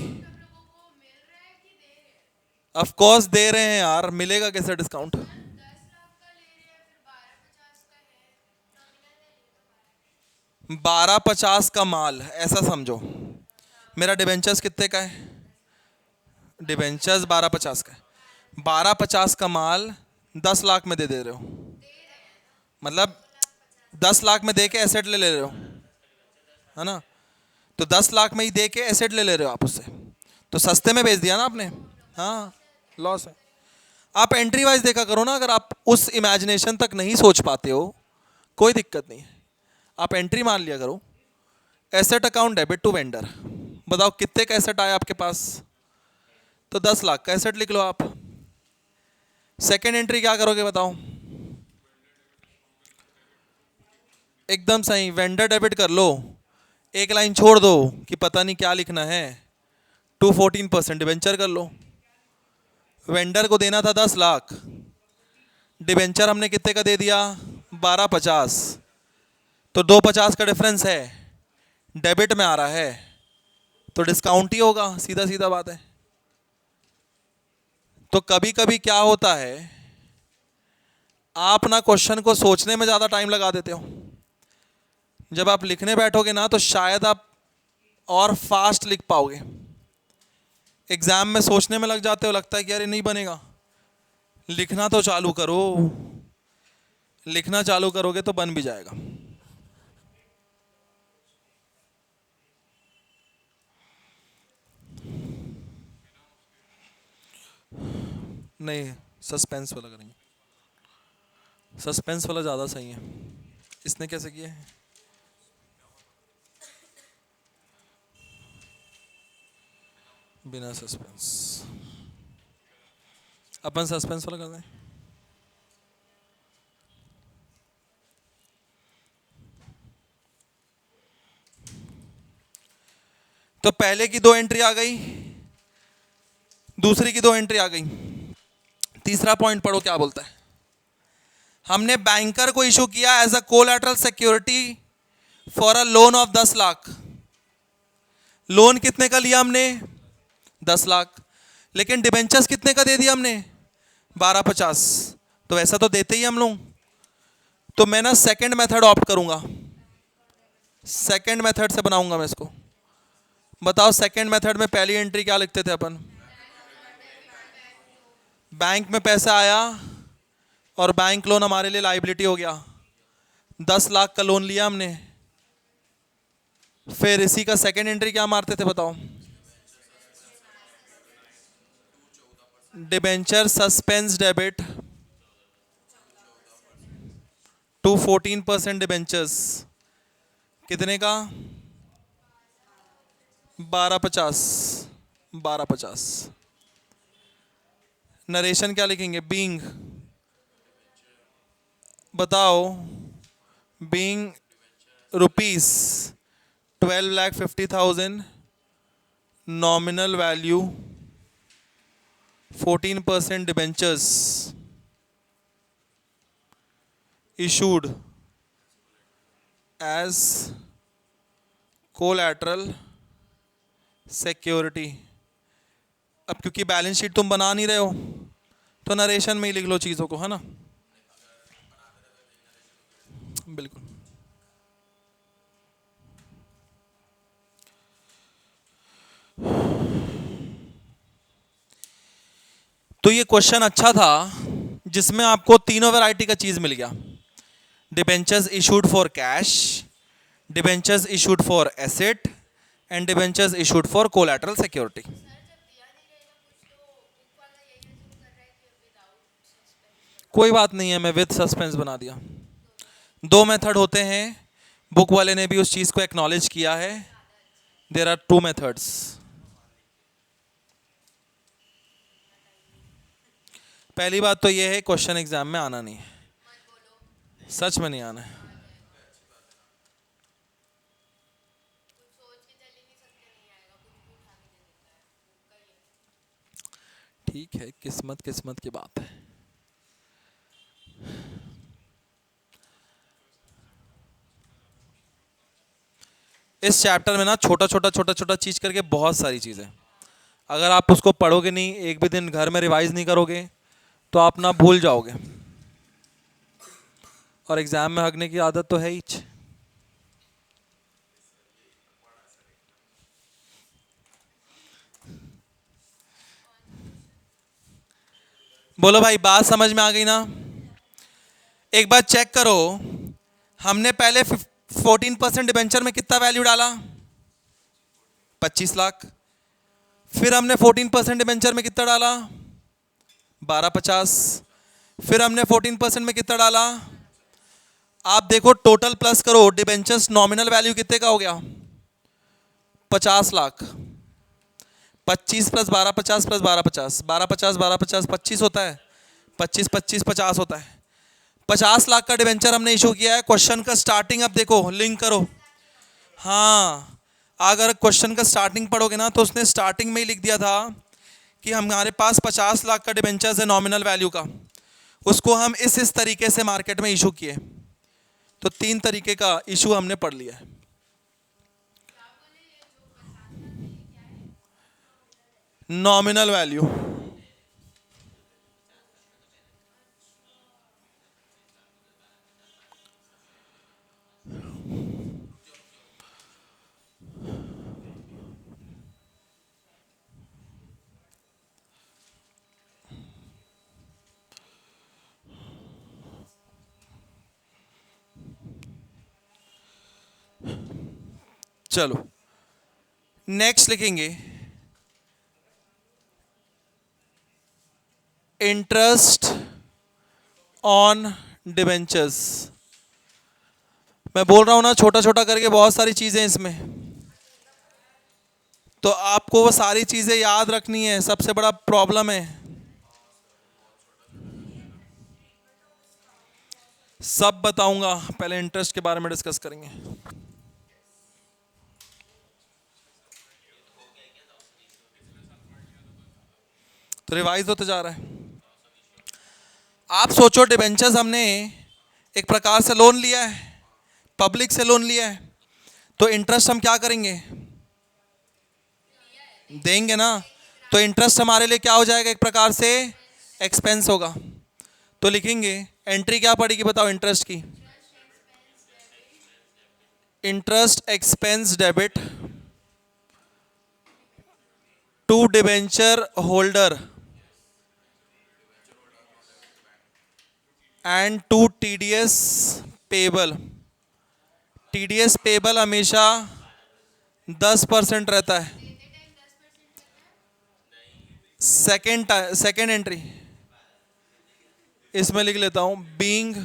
ऑफ कोर्स दे रहे हैं यार, मिलेगा कैसे डिस्काउंट? 12,50 का माल, ऐसा समझो। मेरा डिबेंचर्स कितने का है? डिबेंचर्स 12,50 का है। 12,50 का माल 10 लाख में दे रहे हो। मतलब 10 लाख में दे के एसेट ले रहे हो, है ना? तो 10 लाख में ही दे के एसेट ले रहे हो आप उससे, तो सस्ते में बेच दिया ना आपने। हाँ, लॉस है। आप एंट्री वाइज देखा करो ना। अगर आप उस इमेजिनेशन तक नहीं सोच पाते हो, कोई दिक्कत नहीं है, आप एंट्री मान लिया करो। Asset account debit to vendor. बताओ कितने का एसेट आया आपके पास? तो 10 लाख का एसेट लिख लो आप। सेकेंड एंट्री क्या करोगे बताओ? एकदम सही, वेंडर डेबिट कर लो। एक लाइन छोड़ दो कि पता नहीं क्या लिखना है। 214% डिबेंचर कर लो। वेंडर को देना था 10 लाख, डिबेंचर हमने कितने का दे दिया? 12,50। तो 2,50 का डिफरेंस है, डेबिट में आ रहा है, तो डिस्काउंट ही होगा। सीधा सीधा बात है। तो कभी कभी क्या होता है, आप ना क्वेश्चन को सोचने में ज़्यादा टाइम लगा देते हो। जब आप लिखने बैठोगे ना तो शायद आप और फास्ट लिख पाओगे। एग्जाम में सोचने में लग जाते हो, लगता है कि यार ये नहीं बनेगा। लिखना तो चालू करो, लिखना चालू करोगे तो बन भी जाएगा। नहीं, सस्पेंस वाला करेंगे। सस्पेंस वाला ज़्यादा सही है। इसने कैसे किया है? बिना सस्पेंस। अपन सस्पेंस वाला कर दें। तो पहले की 2 एंट्री आ गई, दूसरी की 2 एंट्री आ गई। तीसरा पॉइंट पढ़ो क्या बोलता है। हमने बैंकर को इशू किया as a collateral security for a loan of 10 lakh. Loan कितने का लिया हमने? 10 लाख। लेकिन डिबेंचर्स कितने का दे दिया हमने? 12,50। तो ऐसा तो देते ही हम लोग। तो मैं ना सेकंड मेथड ऑप्ट करूंगा। सेकंड मेथड से बनाऊंगा मैं इसको। बताओ सेकंड मेथड में पहली एंट्री क्या लिखते थे अपन? बैंक में पैसा आया और बैंक लोन हमारे लिए लाइबिलिटी हो गया। 10 लाख का लोन लिया हमने। फिर इसी का सेकंड एंट्री क्या मारते थे बताओ? Debenture suspense debit to 14% debentures. कितने का? 12,50। 12,50। नरेशन क्या लिखेंगे? बीइंग, बताओ being rupees 12,50,000, nominal value 14% debentures issued as collateral security. अब क्योंकि बैलेंस शीट तुम बना नहीं रहे हो तो नरेशन में ही लिख लो चीज़ों को, है ना? बिल्कुल. तो ये क्वेश्चन अच्छा था जिसमें आपको तीनों वैरायटी का चीज़ मिल गया. Debentures issued for cash, debentures issued for asset and debentures issued for collateral security. कोई बात नहीं है, मैं विद सस्पेंस बना दिया. दो मेथड होते हैं, बुक वाले ने भी उस चीज़ को एक्नॉलेज किया है. There are two methods. पहली बात तो ये है क्वेश्चन एग्जाम में आना नहीं है, सच में नहीं आना है. ठीक है, किस्मत किस्मत की बात है. इस चैप्टर में ना छोटा छोटा छोटा छोटा चीज करके बहुत सारी चीज़ें. अगर आप उसको पढ़ोगे नहीं, एक भी दिन घर में रिवाइज नहीं करोगे तो आप ना भूल जाओगे. और एग्जाम में हगने की आदत तो है ही. बोलो भाई, बात समझ में आ गई ना? एक बार चेक करो, हमने पहले 14% डिबेंचर में कितना वैल्यू डाला? 25 लाख. फिर हमने 14% डिबेंचर में कितना डाला? 1250. फिर हमने 14% में कितना डाला? आप देखो टोटल प्लस करो, डिबेंचर्स नॉमिनल वैल्यू कितने का हो गया? 50 लाख. 25 प्लस 1250 प्लस 1250, 1250 1250 25 होता है. 25 25 50 होता है. 50 लाख का डिबेंचर हमने इशू किया है. क्वेश्चन का स्टार्टिंग अब देखो, लिंक करो. हाँ, अगर क्वेश्चन का स्टार्टिंग पढ़ोगे ना तो उसने स्टार्टिंग में ही लिख दिया था कि हमारे पास 50 लाख का डिबेंचर्स है नॉमिनल वैल्यू का, उसको हम इस तरीके से मार्केट में इशू किए. तो 3 तरीके का इशू हमने पढ़ लिया है. Nominal value. चलो नेक्स्ट लिखेंगे इंटरेस्ट ऑन डिबेंचर्स. मैं बोल रहा हूं ना, छोटा छोटा करके बहुत सारी चीजें इसमें, तो आपको वो सारी चीजें याद रखनी है. सबसे बड़ा प्रॉब्लम है, सब बताऊंगा, पहले इंटरेस्ट के बारे में डिस्कस करेंगे. तो रिवाइज होते जा रहा है. आप सोचो, डिबेंचर्स हमने एक प्रकार से लोन लिया है, पब्लिक से लोन लिया है, तो इंटरेस्ट हम क्या करेंगे? देंगे ना. तो इंटरेस्ट हमारे लिए क्या हो जाएगा? एक प्रकार से एक्सपेंस होगा. तो लिखेंगे, एंट्री क्या पड़ेगी बताओ इंटरेस्ट की? Interest expense debit to debenture holder and to TDS payable. TDS payable हमेशा 10% रहता है. सेकेंड एंट्री इसमें लिख लेता हूं, बीइंग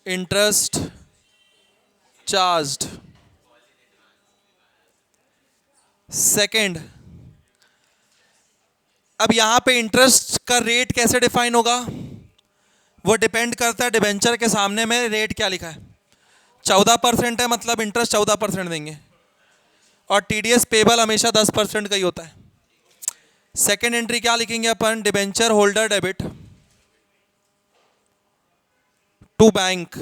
इंटरेस्ट चार्ज्ड. सेकेंड, अब यहां पे इंटरेस्ट का रेट कैसे डिफाइन होगा? वो डिपेंड करता है डिबेंचर के सामने में रेट क्या लिखा है। 14% है मतलब इंटरेस्ट 14% देंगे, और टीडीएस पेबल हमेशा 10% का ही होता है। सेकेंड एंट्री क्या लिखेंगे अपन, debenture holder debit to bank,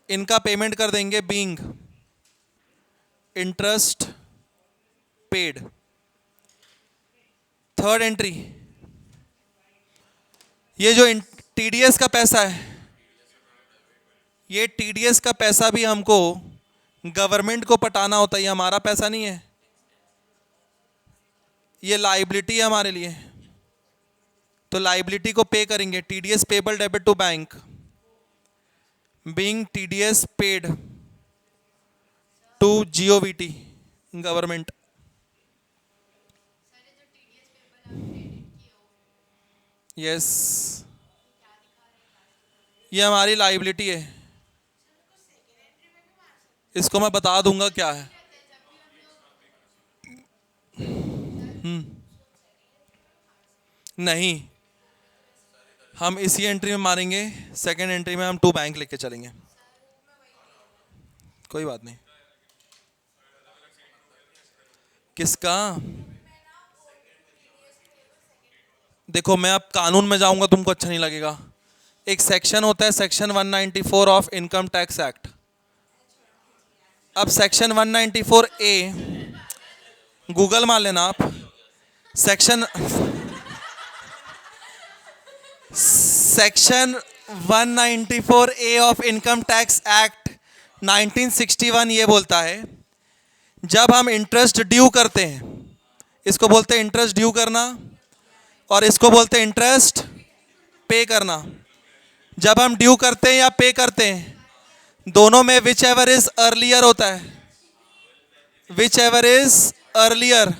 इनका पेमेंट कर देंगे being interest paid. Third entry, ये जो टीडीएस का पैसा है, ये टीडीएस का पैसा भी हमको गवर्नमेंट को पटाना होता है, ये हमारा पैसा नहीं है, ये लाइबिलिटी है हमारे लिए, तो लाइबिलिटी को पे करेंगे। TDS payable debit to bank being TDS paid to GOVT government. Yes, ये हमारी लाइबिलिटी है, इसको मैं बता दूंगा क्या है। नहीं, हम इसी एंट्री में मारेंगे, सेकंड एंट्री में हम टू बैंक लिख के चलेंगे, कोई बात नहीं। किसका? देखो मैं अब कानून में जाऊंगा तुमको अच्छा नहीं लगेगा। एक सेक्शन होता है section 194 of income tax act. अब सेक्शन 194 ए, गूगल मार लेना आप, section 194 A of income tax act 1961 ये बोलता है, जब हम इंटरेस्ट ड्यू करते हैं, इसको बोलते हैं इंटरेस्ट ड्यू करना, और इसको बोलते हैं इंटरेस्ट पे करना। जब हम ड्यू करते हैं या पे करते हैं, दोनों में विच एवर इज अर्लियर होता है, विच एवर इज अर्लियर,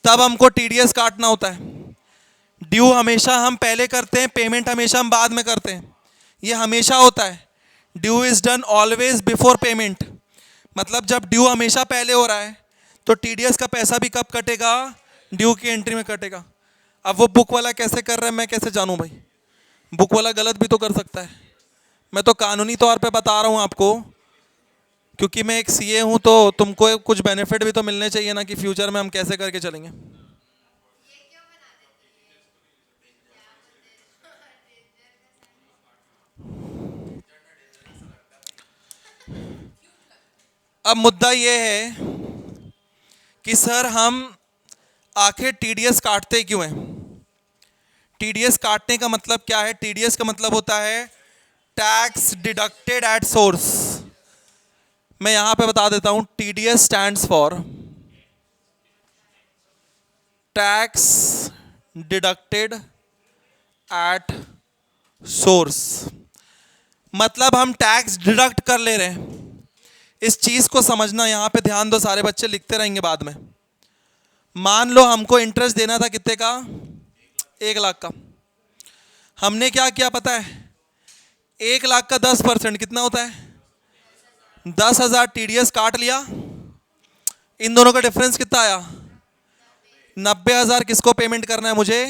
तब हमको टीडीएस काटना होता है। ड्यू हमेशा हम पहले करते हैं, पेमेंट हमेशा हम बाद में करते हैं, ये हमेशा होता है। Due is done always before payment, मतलब जब ड्यू हमेशा पहले हो रहा है तो टीडीएस का पैसा भी कब कटेगा, ड्यू की एंट्री में कटेगा। अब वो बुक वाला कैसे कर रहा है मैं कैसे जानूं भाई, बुक वाला गलत भी तो कर सकता है। मैं तो कानूनी तौर पे बता रहा हूं आपको, क्योंकि मैं एक सीए हूं, तो तुमको कुछ बेनिफिट भी तो मिलने चाहिए ना, कि फ्यूचर में हम कैसे करके चलेंगे। अब मुद्दा ये है कि सर हम आखिर टीडीएस काटते क्यों हैं। टीडीएस काटने का मतलब क्या है? टीडीएस का मतलब होता है टैक्स डिडक्टेड एट सोर्स। मैं यहां पे बता देता हूं, TDS stands for tax deducted at source, मतलब हम टैक्स डिडक्ट कर ले रहे हैं। इस चीज को समझना, यहां पे ध्यान दो, सारे बच्चे लिखते रहेंगे बाद में। मान लो हमको इंटरेस्ट देना था कितने का, 1 लाख का। हमने क्या किया पता है, 1 लाख का 10% कितना होता है, 10,000 टीडीएस काट लिया। इन दोनों का डिफरेंस कितना आया, 90,000 किसको पेमेंट करना है मुझे।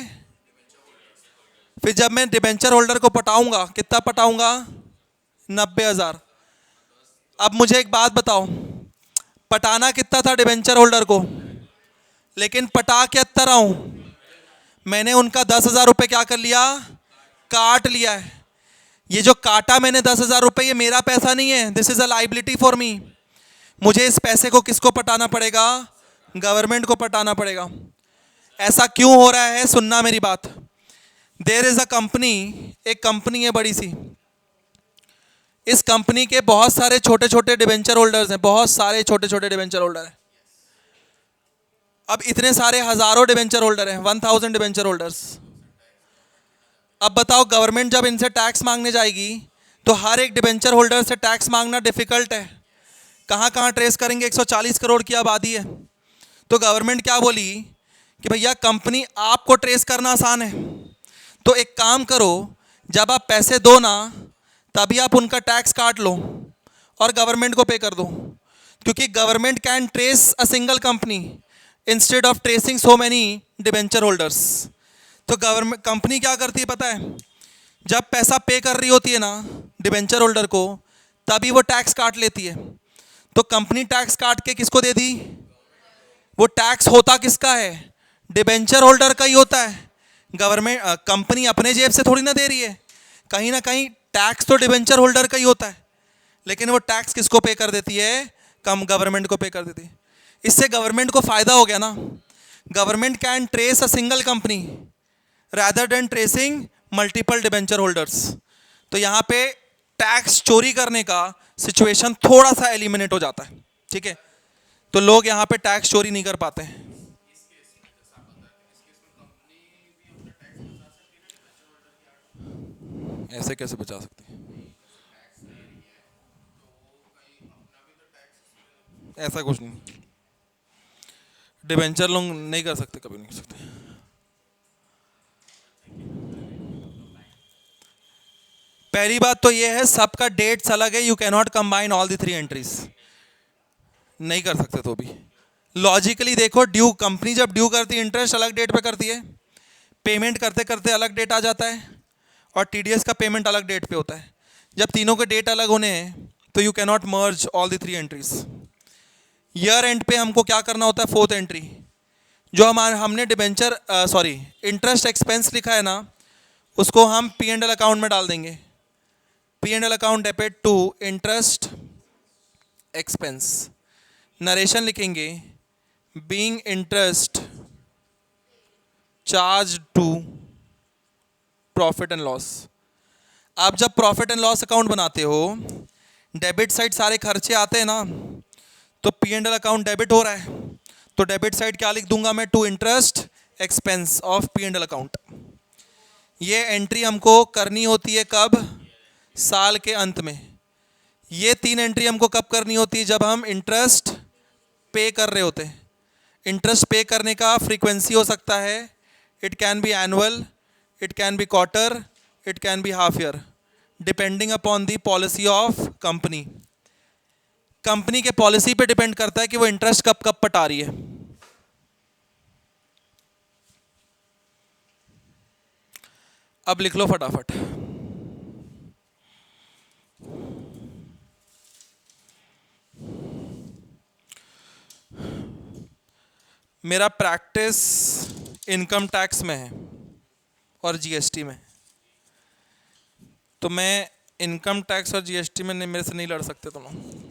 फिर जब मैं डिबेंचर होल्डर को पटाऊंगा, कितना पटाऊंगा, 90,000। अब मुझे एक बात बताओ, पटाना कितना था डिबेंचर होल्डर को, लेकिन पटा के 70 रहा हूं मैंने, उनका 10,000 रुपये क्या कर लिया, काट लिया है। ये जो काटा मैंने 10,000 रुपये, ये मेरा पैसा नहीं है, this is a liability for me. मुझे इस पैसे को किसको पटाना पड़ेगा, गवर्नमेंट को पटाना पड़ेगा। ऐसा क्यों हो रहा है, सुनना मेरी बात। देयर इज अ कंपनी, एक कंपनी है बड़ी सी, इस कंपनी के बहुत सारे छोटे छोटे डिबेंचर होल्डर्स हैं, बहुत सारे छोटे छोटे डिबेंचर होल्डर हैं। अब इतने सारे हजारों डिबेंचर होल्डर हैं, 1000 डिबेंचर होल्डर्स। अब बताओ, गवर्नमेंट जब इनसे टैक्स मांगने जाएगी तो हर एक डिबेंचर होल्डर से टैक्स मांगना डिफिकल्ट है। कहाँ कहाँ ट्रेस करेंगे, 140 करोड़ की आबादी है। तो गवर्नमेंट क्या बोली कि भैया कंपनी आपको ट्रेस करना आसान है, तो एक काम करो, जब आप पैसे दो ना तभी आप उनका टैक्स काट लो और गवर्नमेंट को पे कर दो, क्योंकि government can trace a single company instead of tracing so many debenture holders. तो गवर्नमेंट कंपनी क्या करती है पता है, जब पैसा पे कर रही होती है ना डिबेंचर होल्डर को, तभी वो टैक्स काट लेती है। तो कंपनी टैक्स काट के किसको दे दी? वो टैक्स होता किसका है? डिबेंचर होल्डर का ही होता है। गवर्नमेंट कंपनी अपने जेब से थोड़ी ना दे रही है, कहीं ना कहीं टैक्स तो डिबेंचर होल्डर का ही होता है। लेकिन वो टैक्स किसको पे कर देती है? कम गवर्नमेंट को पे कर देती है। इससे गवर्नमेंट को फायदा हो गया ना। Government can trace a single company rather than tracing multiple debenture holders. तो यहाँ पे टैक्स चोरी करने का सिचुएशन थोड़ा सा एलिमिनेट हो जाता है, ठीक है। तो लोग यहाँ पे टैक्स चोरी नहीं कर पाते हैं। ऐसे कैसे बचा सकते हैं? ऐसा कुछ नहीं, डिबेंचर लोग नहीं कर सकते, कभी नहीं कर सकते। पहली बात तो ये है सबका डेट्स अलग है, you can not combine all the three entries, नहीं कर सकते। तो भी लॉजिकली देखो, ड्यू कंपनी जब ड्यू करती है इंटरेस्ट अलग डेट पे करती है, पेमेंट करते करते अलग डेट आ जाता है, और टीडीएस का पेमेंट अलग डेट पे होता है। जब तीनों के डेट अलग होने हैं तो you can not merge all the three entries. Year and पे हमको क्या करना होता है? फोर्थ एंट्री, जो हमने डिबेंचर सॉरी इंटरेस्ट एक्सपेंस लिखा है ना, उसको हम पी एंड एल अकाउंट में डाल देंगे। P and L account debit to interest expense, narration लिखेंगे being interest charge to profit and loss. आप जब प्रॉफिट एंड लॉस अकाउंट बनाते हो, डेबिट साइड सारे खर्चे आते हैं ना, तो P and L account debit हो रहा है, तो डेबिट साइड क्या लिख दूंगा मैं? To interest expense of p and L account. ये एंट्री हमको करनी होती है कब? साल के अंत में। ये तीन एंट्री हमको कब करनी होती है? जब हम इंटरेस्ट पे कर रहे होते हैं। इंटरेस्ट पे करने का फ्रीक्वेंसी हो सकता है, it can B annual, it can B quarter, it can be half year, depending upon the policy of company. Company के पॉलिसी पे डिपेंड करता है कि वो इंटरेस्ट कब कब पटा रही है। अब लिख लो फटाफट। मेरा प्रैक्टिस इनकम टैक्स में है और जीएसटी में, तो मैं इनकम टैक्स और जीएसटी में मेरे से नहीं लड़ सकते तुम लोग।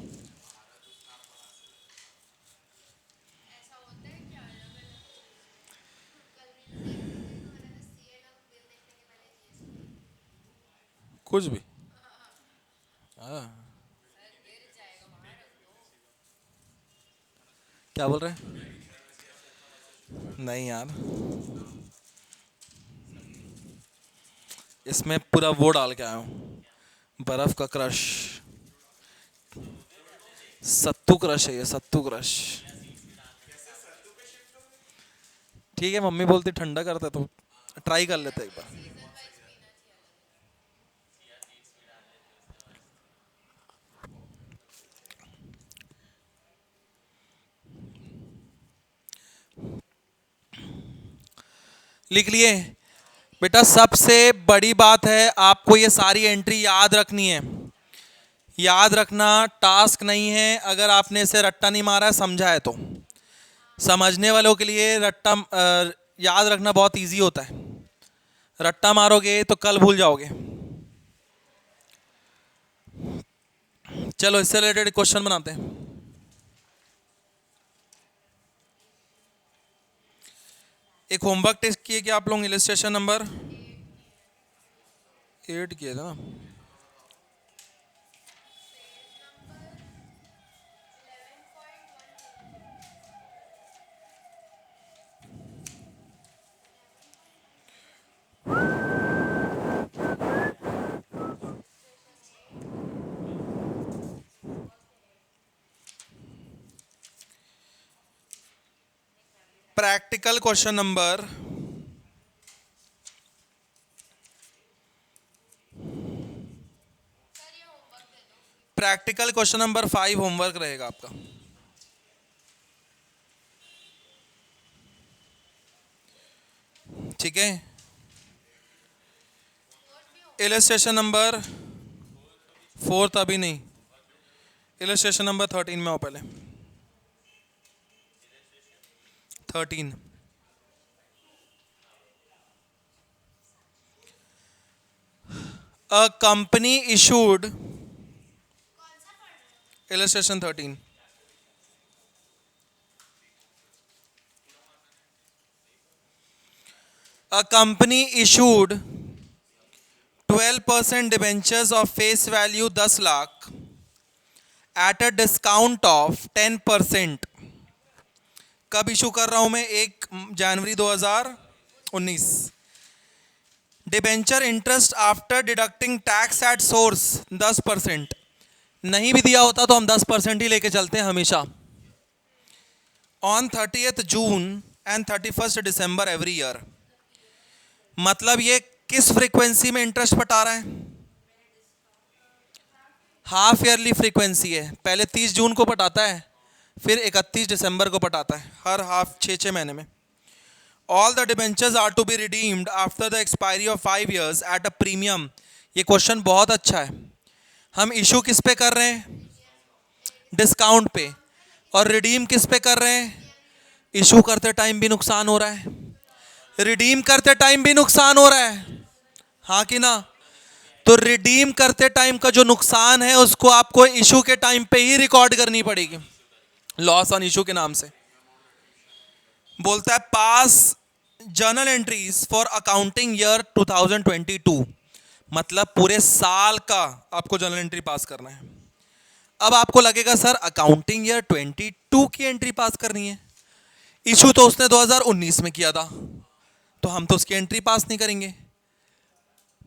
कुछ भी। हाँ, क्या बोल रहे हैं? नहीं यार, इसमें पूरा वो डाल के आया हूँ, बर्फ का क्रश, सत्तू क्रश है ये, सत्तू क्रश। ठीक है, मम्मी बोलती ठंडा करता है, तो ट्राई कर लेते एक बार। लिख लिए? बेटा सबसे बड़ी बात है आपको ये सारी एंट्री याद रखनी है। याद रखना टास्क नहीं है, अगर आपने इसे रट्टा नहीं मारा है, समझा है तो। समझने वालों के लिए रट्टा याद रखना बहुत इजी होता है, रट्टा मारोगे तो कल भूल जाओगे। चलो इससे रिलेटेड क्वेश्चन बनाते हैं। एक होमवर्क टेस्ट किए कि आप लोग इलस्ट्रेशन नंबर 8 किए थे ना? Practical question number practical question number 5 homework रहेगा आपका। ठीक है, इलस्ट्रेशन नंबर 4 अभी नहीं, इलस्ट्रेशन नंबर 13 में आओ पहले। 13 A company issued, illustration 13, a company issued 12% debentures of face value 10 lakh at a discount of 10%। कब इशू कर रहा हूं मैं? 1 जनवरी 2019। Debenture interest after deducting tax at source 10%। नहीं भी दिया होता तो हम 10% ही लेके चलते हैं हमेशा। On 30th June and 31st December every year. मतलब ये किस फ्रीक्वेंसी में इंटरेस्ट पटा रहा है? हाफ ईयरली फ्रीक्वेंसी है। पहले 30 जून को पटाता है, फिर 31 दिसंबर को पटाता है, हर हाफ 6 महीने में। All the debentures are to be redeemed after the expiry of 5 years at a premium। ये क्वेश्चन बहुत अच्छा है। हम इशू किस पे कर रहे हैं? डिस्काउंट पे। और रिडीम किस पे कर रहे हैं? इशू करते टाइम भी नुकसान हो रहा है, रिडीम करते टाइम भी नुकसान हो रहा है, हाँ कि ना? तो रिडीम करते टाइम का जो नुकसान है उसको आपको इशू के टाइम पे ही रिकॉर्ड करनी पड़ेगी, लॉस ऑन इशू के नाम से। बोलता है पास journal entries for accounting year 2022। मतलब पूरे साल का आपको जर्नल एंट्री पास करना है। अब आपको लगेगा सर अकाउंटिंग ईयर 22 की एंट्री पास करनी है, इशू तो उसने 2019 में किया था, तो हम तो उसकी एंट्री पास नहीं करेंगे।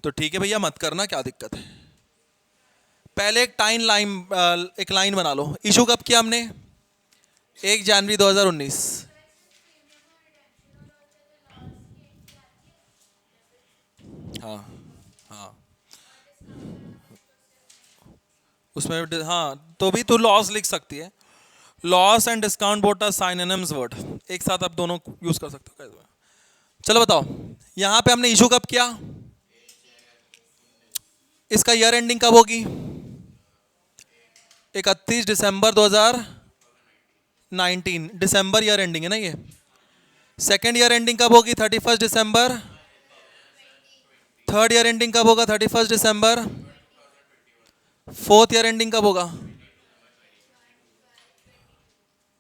तो ठीक है भैया, मत करना, क्या दिक्कत है। पहले एक लाइन बना लो। इशू कब किया हमने? 1 जनवरी 2019। हाँ हाँ, उसमें हाँ, तो भी तो लॉस लिख सकती है। Loss and discount both are synonyms word, एक साथ आप दोनों यूज कर सकते हो। चलो बताओ, यहां पे हमने इशू कब किया? इसका ईयर एंडिंग कब होगी? 31 दिसंबर 2019। दिसंबर ईयर एंडिंग है ना ये। सेकेंड ईयर एंडिंग कब होगी? 31 दिसंबर। थर्ड ईयर एंडिंग कब होगा? 31 दिसंबर। फोर्थ ईयर एंडिंग कब होगा?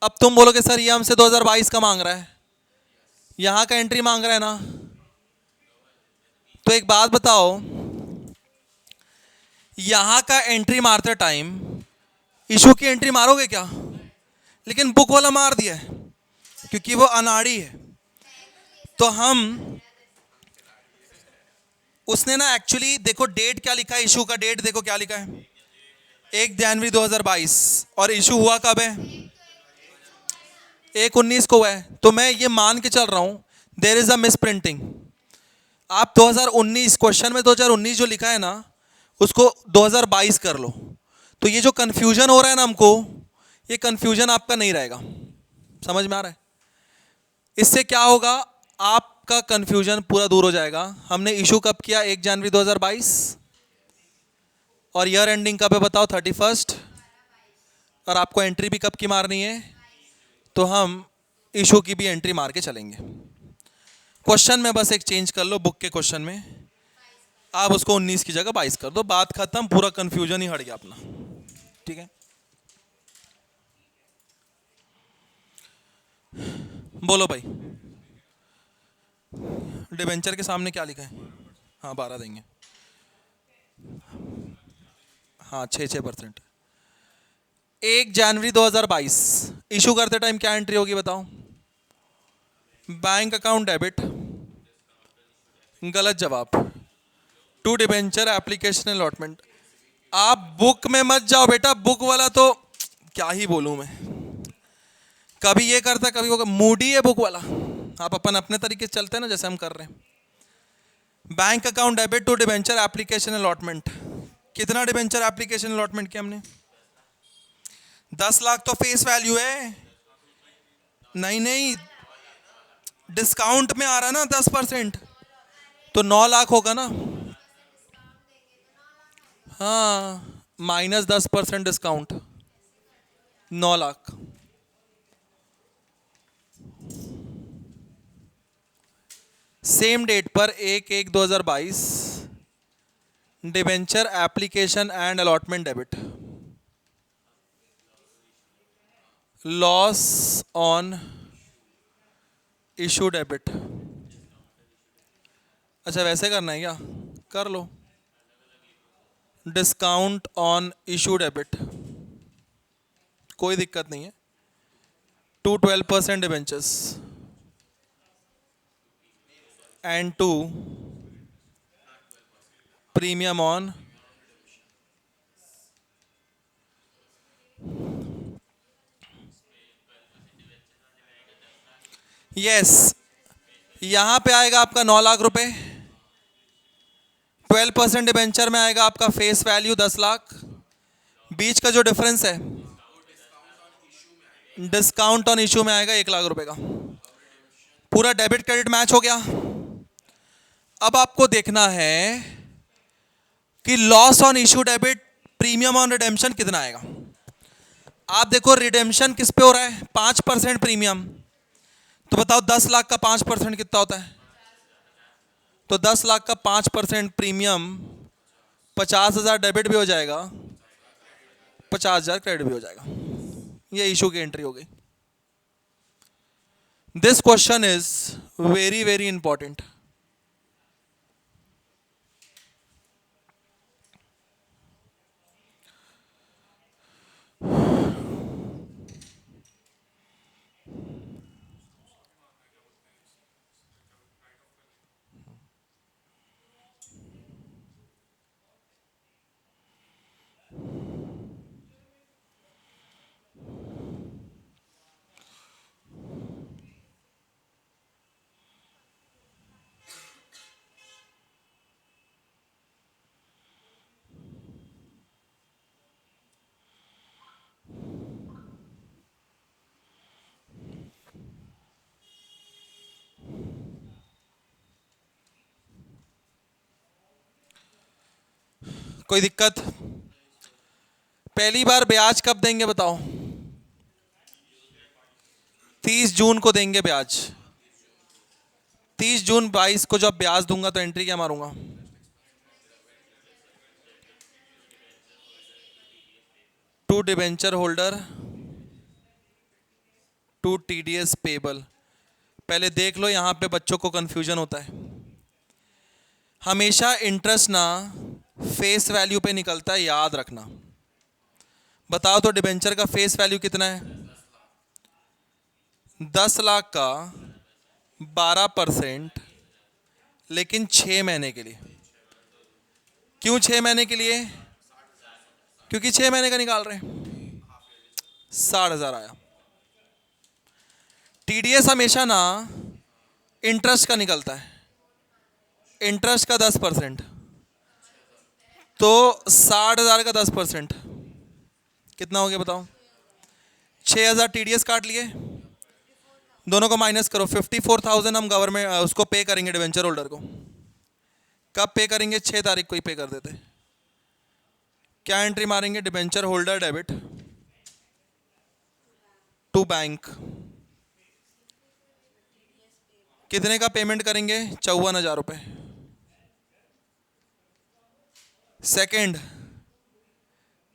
अब तुम बोलोगे सर ये हमसे 2022 का मांग रहा है, यहां का एंट्री मांग रहा है ना। तो एक बात बताओ, यहां का एंट्री मारते टाइम इशू की एंट्री मारोगे क्या? लेकिन बुक वाला मार दिया है क्योंकि वो अनाड़ी है। तो हम उसने ना एक्चुअली देखो डेट क्या लिखा है, इशू का डेट देखो क्या लिखा है, 1 जनवरी 2022। और इशू हुआ कब है? 1/19 को हुआ है। तो मैं ये मान के चल रहा हूं there is a misprinting. आप 2019 क्वेश्चन में 2019 जो लिखा है ना उसको 2022 कर लो। तो ये जो कंफ्यूजन हो रहा है ना हमको, ये कंफ्यूजन आपका नहीं रहेगा। समझ में आ रहा है? इससे क्या होगा, आपका कंफ्यूजन पूरा दूर हो जाएगा। हमने इशू कब किया? 1 जनवरी 2022। और ईयर एंडिंग कब है बताओ? 31। और आपको एंट्री भी कब की मारनी है? तो हम इशू की भी एंट्री मार के चलेंगे। क्वेश्चन में बस एक चेंज कर लो, बुक के क्वेश्चन में आप उसको 19 की जगह 22 कर दो, बात खत्म, पूरा कंफ्यूजन ही हट गया अपना। ठीक है, बोलो भाई, डिबेंचर के सामने क्या लिखा है? हाँ 12 देंगे, हाँ 6%। 1 जनवरी 2022 इशू करते टाइम क्या एंट्री होगी बताओ? बैंक अकाउंट डेबिट, गलत जवाब। To debenture application allotment. आप बुक में मत जाओ बेटा, बुक वाला तो क्या ही बोलूं मैं, कभी ये करता कभी वो, मूडी है बुक वाला। आप अपन अपने तरीके से चलते हैं ना जैसे हम कर रहे हैं। Bank account debit to debenture application allotment. कितना डिबेंचर एप्लीकेशन अलॉटमेंट किया हमने? 10 लाख तो फेस वैल्यू है। नहीं नहीं, डिस्काउंट में आ रहा है ना 10%, तो 9 लाख होगा ना। हाँ, -10% डिस्काउंट, 9 लाख। सेम डेट पर 1/1/2022 debenture application and allotment debit, loss on issue debit. अच्छा वैसे करना है क्या? कर लो। डिस्काउंट ऑन इशू डेबिट, कोई दिक्कत नहीं है। 12% debentures and 2 premium on yes. यहां पे आएगा आपका 9 लाख रुपए, 12% डिबेंचर में आएगा आपका फेस वैल्यू 10 लाख। बीच का जो डिफरेंस है डिस्काउंट ऑन इशू में आएगा 1 लाख रुपए का। पूरा डेबिट क्रेडिट मैच हो गया। अब आपको देखना है कि loss on issue debit premium on redemption कितना आएगा। आप देखो रिडेम्पशन किस पे हो रहा है, 5% प्रीमियम। तो बताओ 10 लाख का 5% कितना होता है? तो 10 लाख का 5% प्रीमियम 50,000 डेबिट भी हो जाएगा, 50,000 क्रेडिट भी हो जाएगा। ये इशू की एंट्री हो गई। This question is very very important. कोई दिक्कत? पहली बार ब्याज कब देंगे बताओ? 30 जून को देंगे ब्याज। 30 जून 22 को जब ब्याज दूंगा तो एंट्री क्या मारूंगा? To debenture holder to TDS payable. पहले देख लो, यहां पे बच्चों को कंफ्यूजन होता है। हमेशा इंटरेस्ट ना फेस वैल्यू पे निकलता है, याद रखना। बताओ तो डिबेंचर का फेस वैल्यू कितना है? 10 लाख का 12%, लेकिन 6 महीने के लिए। क्यों 6 महीने के लिए? क्योंकि 6 महीने का निकाल रहे हैं। 60,000 आया। टीडीएस हमेशा ना इंटरेस्ट का निकलता है, इंटरेस्ट का 10%। तो 60,000 का 10% कितना हो गया बताओ? 6,000 टीडीएस काट लिए, दोनों को माइनस करो। 54,000 हम गवर्नमेंट उसको पे करेंगे डिवेंचर होल्डर को। कब पे करेंगे? 6 तारीख को ही पे कर देते। क्या एंट्री मारेंगे? Debenture holder debit to bank. कितने का पेमेंट करेंगे? 54,000 रुपये। सेकेंड,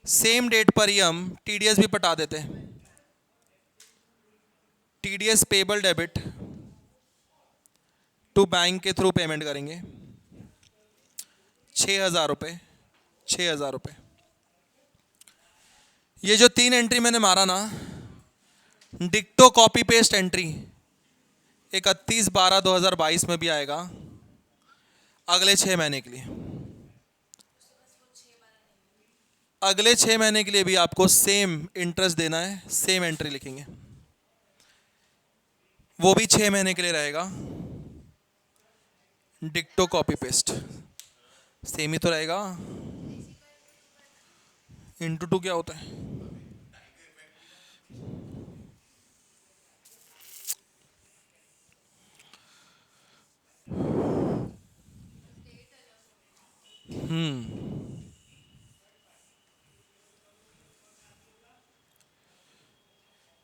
सेम डेट पर ही हम टीडीएस भी पटा देते हैं। TDS payable debit to bank के थ्रू पेमेंट करेंगे 6,000 रुपये। 6,000 रुपये। ये जो 3 एंट्री मैंने मारा ना, डिक्टो कॉपी पेस्ट एंट्री 31/12/2022 में भी आएगा अगले 6 महीने के लिए। अगले 6 महीने के लिए भी आपको सेम इंटरेस्ट देना है, सेम एंट्री लिखेंगे, वो भी 6 महीने के लिए रहेगा। डिक्टो कॉपी पेस्ट सेम ही तो रहेगा। इंटू 2 क्या होता है?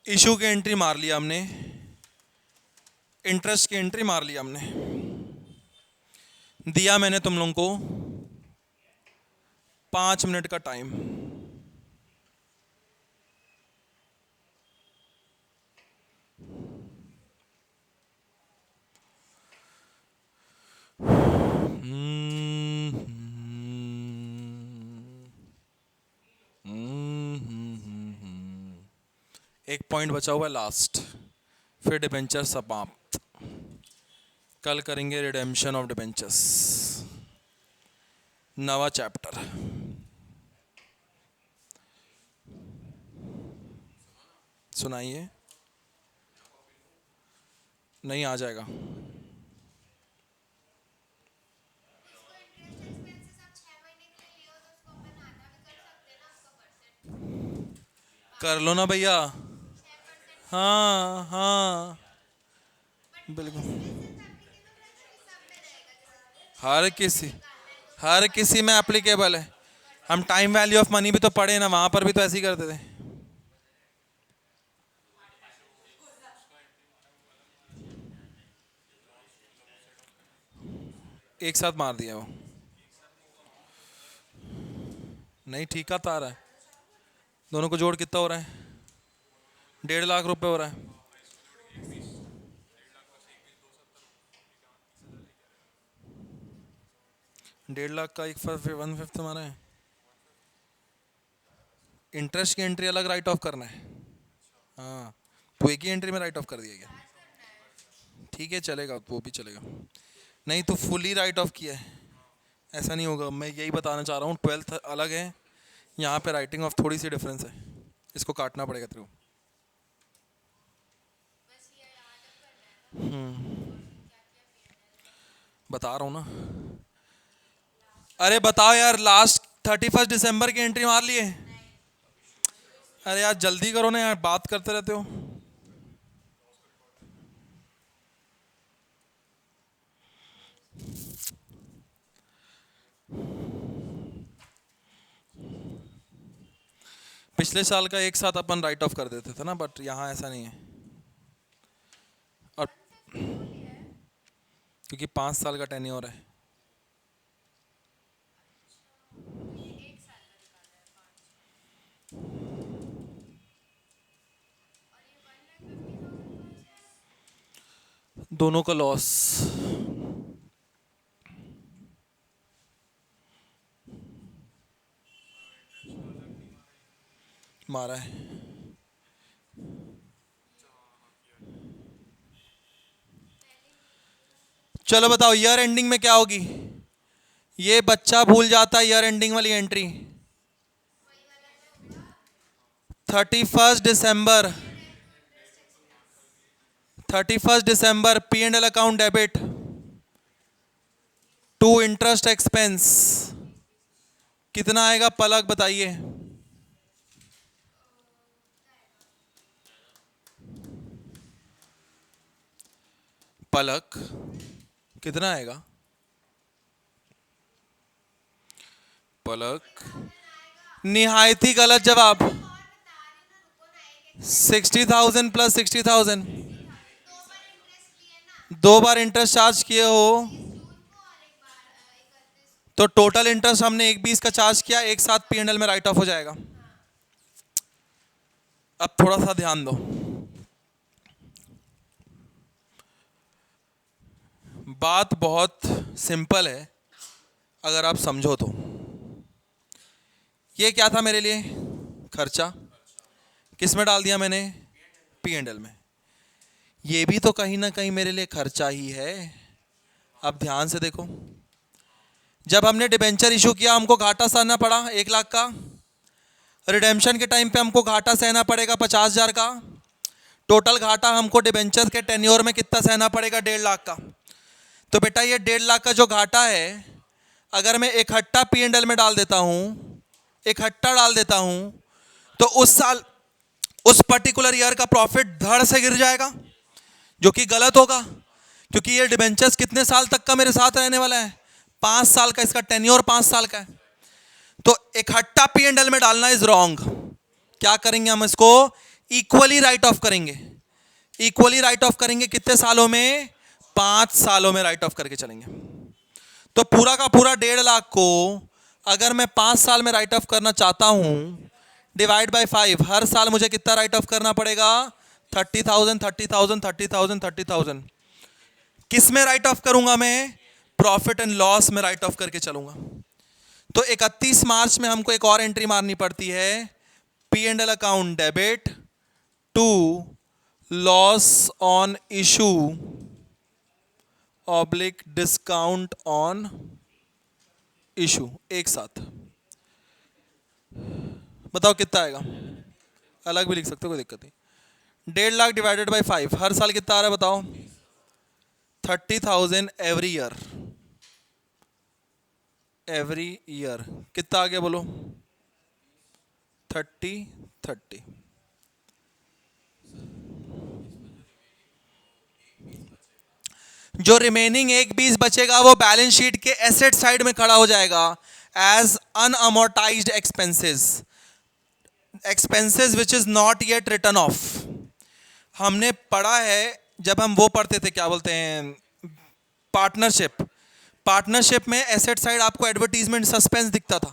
इशू की एंट्री मार लिया हमने, इंटरेस्ट की एंट्री मार लिया हमने, दिया मैंने तुम लोगों को 5 मिनट का टाइम। एक पॉइंट बचा हुआ है लास्ट, फिर डिबेंचर समाप्त। कल करेंगे रिडेम्पशन ऑफ डिबेंचर्स, नवा चैप्टर। सुनाइए। नहीं आ जाएगा। कर लो ना भैया। हाँ हाँ बिल्कुल। हर किसी में एप्लीकेबल है। हम टाइम वैल्यू ऑफ मनी भी तो पढ़े ना, वहां पर भी तो ऐसे ही करते थे। एक साथ मार दिया वो। नहीं ठीक है, तार है। दोनों को जोड़ कितना हो रहा है? 1.5 लाख रुपए हो रहा है। डेढ़ लाख का 1/5 हमारा है। इंटरेस्ट की एंट्री अलग राइट ऑफ करना है। हाँ तो एक ही एंट्री में राइट ऑफ कर दिया गया। ठीक है चलेगा, वो भी चलेगा। नहीं तो फुली राइट ऑफ किया है, ऐसा नहीं होगा। मैं यही बताना चाह रहा हूँ, 12th अलग है, यहाँ पे राइटिंग ऑफ थोड़ी सी डिफरेंस है, इसको काटना पड़ेगा तेरे को। बता रहा हूँ ना। अरे बताओ यार, लास्ट 31 दिसंबर की एंट्री मार लिए। अरे यार जल्दी करो ना यार, बात करते रहते हो। पिछले साल का एक साथ अपन राइट ऑफ कर देते थे ना, बट यहाँ ऐसा नहीं है। और क्योंकि 5 साल का टेन्योर है। दोनों का लॉस। मारा है। चलो बताओ ईयर एंडिंग में क्या होगी। ये बच्चा भूल जाता है ईयर एंडिंग वाली एंट्री। 31 दिसंबर 31 दिसंबर P&L account debit to interest expense कितना आएगा पलक बताइए। पलक कितना आएगा? पलक निहायत ही गलत जवाब। 60,000 प्लस 60,000। 2 बार इंटरेस्ट चार्ज किए हो तो टोटल इंटरेस्ट हमने 1/20 का चार्ज किया, एक साथ P&L में राइट ऑफ हो जाएगा। अब थोड़ा सा ध्यान दो, बात बहुत सिंपल है अगर आप समझो तो। ये क्या था मेरे लिए? खर्चा। किस में डाल दिया मैंने? P&L में। ये भी तो कहीं ना कहीं मेरे लिए खर्चा ही है। अब ध्यान से देखो, जब हमने डिबेंचर इशू किया हमको घाटा सहना पड़ा 1 लाख का। रिडेम्पशन के टाइम पे हमको घाटा सहना पड़ेगा 50,000 का। टोटल घाटा हमको डिबेंचर के टेन्योर में कितना सहना पड़ेगा? 1.5 लाख का। तो बेटा ये 1.5 लाख का जो घाटा है, अगर मैं इकट्ठा P&L में डाल देता हूँ, इकट्ठा डाल देता हूँ, तो उस साल उस पर्टिकुलर ईयर का प्रॉफिट धड़ से गिर जाएगा, जो कि गलत होगा। क्योंकि ये डिबेंचर्स कितने साल तक का मेरे साथ रहने वाला है? 5 साल का, इसका टेन्योर 5 साल का है। तो इकट्ठा P&L में डालना इज रॉन्ग। क्या करेंगे हम इसको? इक्वली राइट ऑफ करेंगे। इक्वली राइट ऑफ करेंगे कितने सालों में? 5 सालों में राइट ऑफ करके चलेंगे। तो पूरा का पूरा 1.5 लाख को अगर मैं 5 साल में राइट ऑफ करना चाहता हूं, डिवाइड बाय 5, हर साल मुझे कितना राइट ऑफ करना पड़ेगा? 30,000 30,000 30,000 30,000। किस में राइट ऑफ करूंगा मैं? प्रॉफिट एंड लॉस में राइट ऑफ करके चलूंगा। तो 31 मार्च में हमको एक और एंट्री मारनी पड़ती है, P and L account debit to loss on issue ऑब्लिक डिस्काउंट ऑन इशू, एक साथ। बताओ कितना आएगा? अलग भी लिख सकते हो, कोई दिक्कत नहीं। 1.5 लाख डिवाइडेड बाय 5, हर साल कितना आ रहा है बताओ? 30,000 एवरी ईयर। एवरी ईयर कितना आ गया बोलो? 30 30। जो रिमेनिंग 1/20 बचेगा वो बैलेंस शीट के एसेट साइड में खड़ा हो जाएगा as unamortized expenses, expenses which is not yet written off. हमने पढ़ा है जब हम वो पढ़ते थे, क्या बोलते हैं, पार्टनरशिप। पार्टनरशिप में एसेट साइड आपको एडवर्टीजमेंट सस्पेंस दिखता था।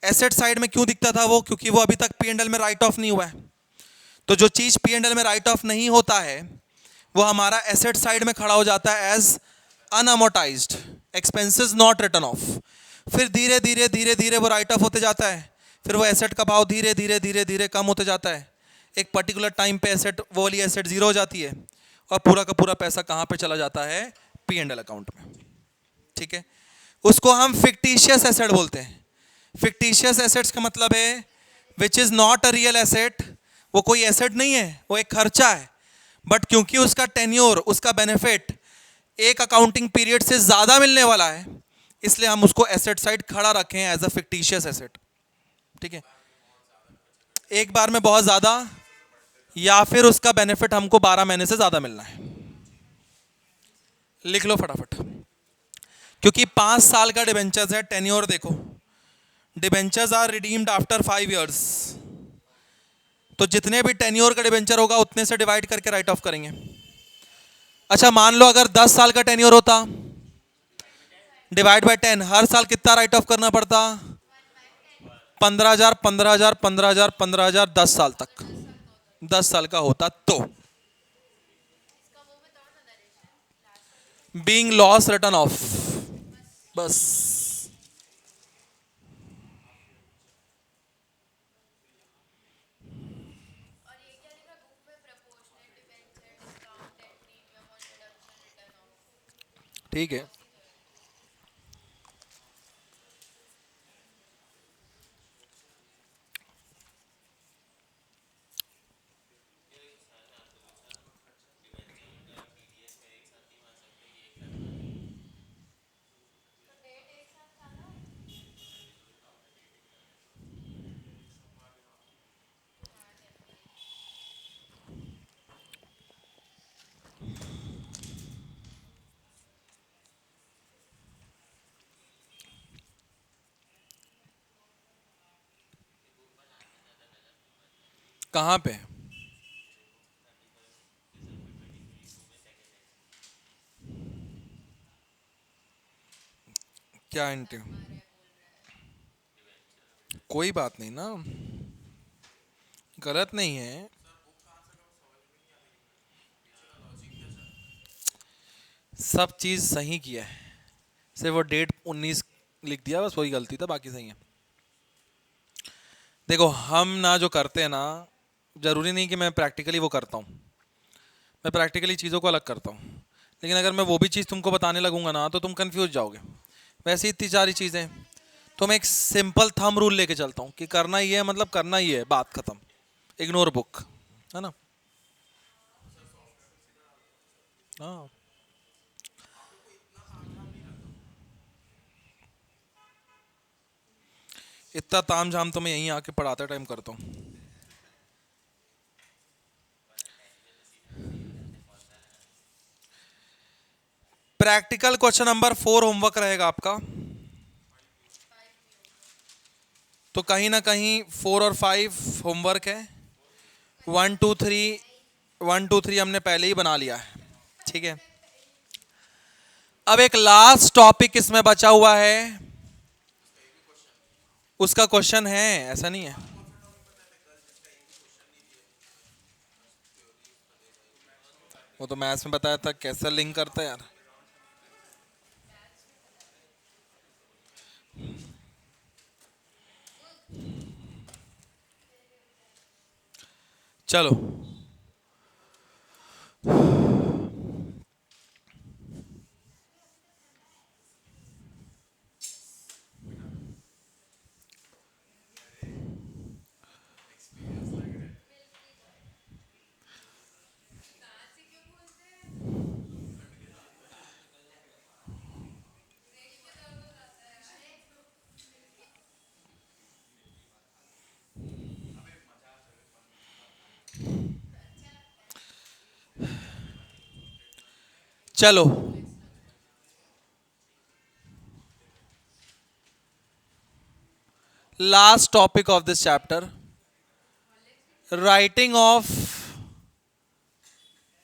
एसेट साइड में क्यों दिखता था वो? क्योंकि वो अभी तक पी एंड एल में राइट ऑफ नहीं हुआ है। तो जो चीज पी एंड एल में राइट ऑफ नहीं होता है वो हमारा एसेट साइड में खड़ा हो जाता है as unamortized expenses not written off. फिर धीरे धीरे धीरे धीरे वो राइट ऑफ होते जाता है, फिर वो एसेट का भाव धीरे धीरे धीरे धीरे कम होते जाता है। एक पर्टिकुलर टाइम पे एसेट, वो वाली एसेट जीरो हो जाती है और पूरा का पूरा पैसा कहाँ पे चला जाता है? पी एंड एल अकाउंट में। ठीक है, उसको हम फिक्टिशियस एसेट बोलते हैं। फिक्टिशियस एसेट्स का मतलब है which is not a real asset. वो कोई एसेट नहीं है, वो एक खर्चा है, बट क्योंकि उसका टेन्योर, उसका बेनिफिट एक अकाउंटिंग पीरियड से ज्यादा मिलने वाला है, इसलिए हम उसको एसेट साइड खड़ा रखें एज अ फिक्टिशियस एसेट। ठीक है, एक बार में बहुत ज्यादा, या फिर उसका बेनिफिट हमको 12 महीने से ज्यादा मिलना है। लिख लो फटाफट, क्योंकि 5 साल का डिबेंचर्स है। टेन्योर देखो, debentures are redeemed after 5 years. तो जितने भी टेन्योर का डिबेंचर होगा उतने से डिवाइड करके राइट ऑफ करेंगे। अच्छा, मान लो अगर 10 साल का टेन्योर होता, डिवाइड बाय 10, हर साल कितना राइट ऑफ करना पड़ता? 15,000 15,000 15,000 15,000, 10 साल तक। 10 साल का होता तो बीइंग लॉस रिटर्न ऑफ, बस। ठीक है, कहां पे? क्या एंट्री? कोई बात नहीं ना, गलत नहीं है। सब चीज सही किया है, सिर्फ वो डेट 19 लिख दिया, बस वही गलती था, बाकी सही है। देखो, हम ना जो करते हैं ना, जरूरी नहीं कि मैं प्रैक्टिकली वो करता हूँ, मैं प्रैक्टिकली चीज़ों को अलग करता हूँ। लेकिन अगर मैं वो भी चीज़ तुमको बताने लगूंगा ना तो तुम कंफ्यूज जाओगे। वैसे ही इतनी सारी चीज़ें, तो मैं एक सिंपल थंब रूल लेके चलता हूँ कि करना ही है, मतलब करना ही है, बात खत्म। इग्नोर बुक, है ना? हाँ, इतना ताम झाम तो मैं यहीं आके पढ़ाते टाइम करता हूँ। प्रैक्टिकल क्वेश्चन नंबर 4 होमवर्क रहेगा आपका, तो कहीं ना कहीं 4 और 5 होमवर्क है। 1 2 3 हमने पहले ही बना लिया है, ठीक है। अब एक लास्ट टॉपिक इसमें बचा हुआ है, उसका क्वेश्चन है, ऐसा नहीं है। वो तो मैथ्स में बताया था, कैसे लिंक करता है यार। चलो, चलो last topic of this chapter, writing of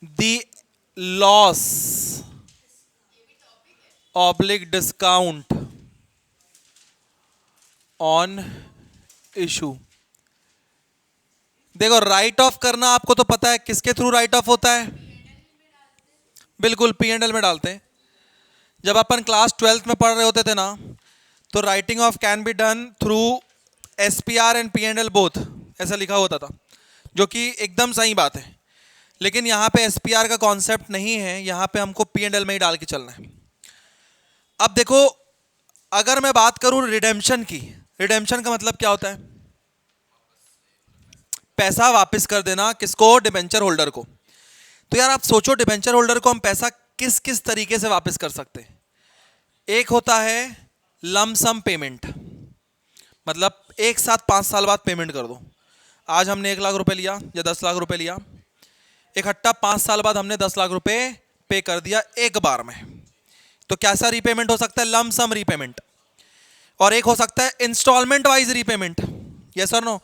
the loss oblique discount on issue. देखो, राइट ऑफ करना आपको तो पता है, किसके थ्रू राइट ऑफ होता है? बिल्कुल, P&L में डालते हैं। जब अपन क्लास 12th में पढ़ रहे होते थे ना, तो writing of can be done through SPR and P&L both, ऐसा लिखा होता था, जो कि एकदम सही बात है। लेकिन यहाँ पे SPR का कॉन्सेप्ट नहीं है, यहाँ पे हमको P&L में ही डाल के चलना है। अब देखो, अगर मैं बात करूँ रिडेम्पशन की, रिडेम्पशन का मतलब क्या होता है? पैसा वापस कर देना, किसको? डिबेंचर होल्डर को। तो यार आप सोचो, डिबेंचर होल्डर को हम पैसा किस किस तरीके से वापस कर सकते हैं। एक होता है लमसम पेमेंट, मतलब एक साथ 5 साल बाद पेमेंट कर दो। आज हमने 1 लाख रुपए लिया या 10 लाख रुपए लिया, इकट्ठा 5 साल बाद हमने 10 लाख रुपए पे कर दिया एक बार में। तो कैसा रीपेमेंट हो सकता है? Lump sum repayment. और एक हो सकता है इंस्टॉलमेंट वाइज रीपेमेंट, यस और नो,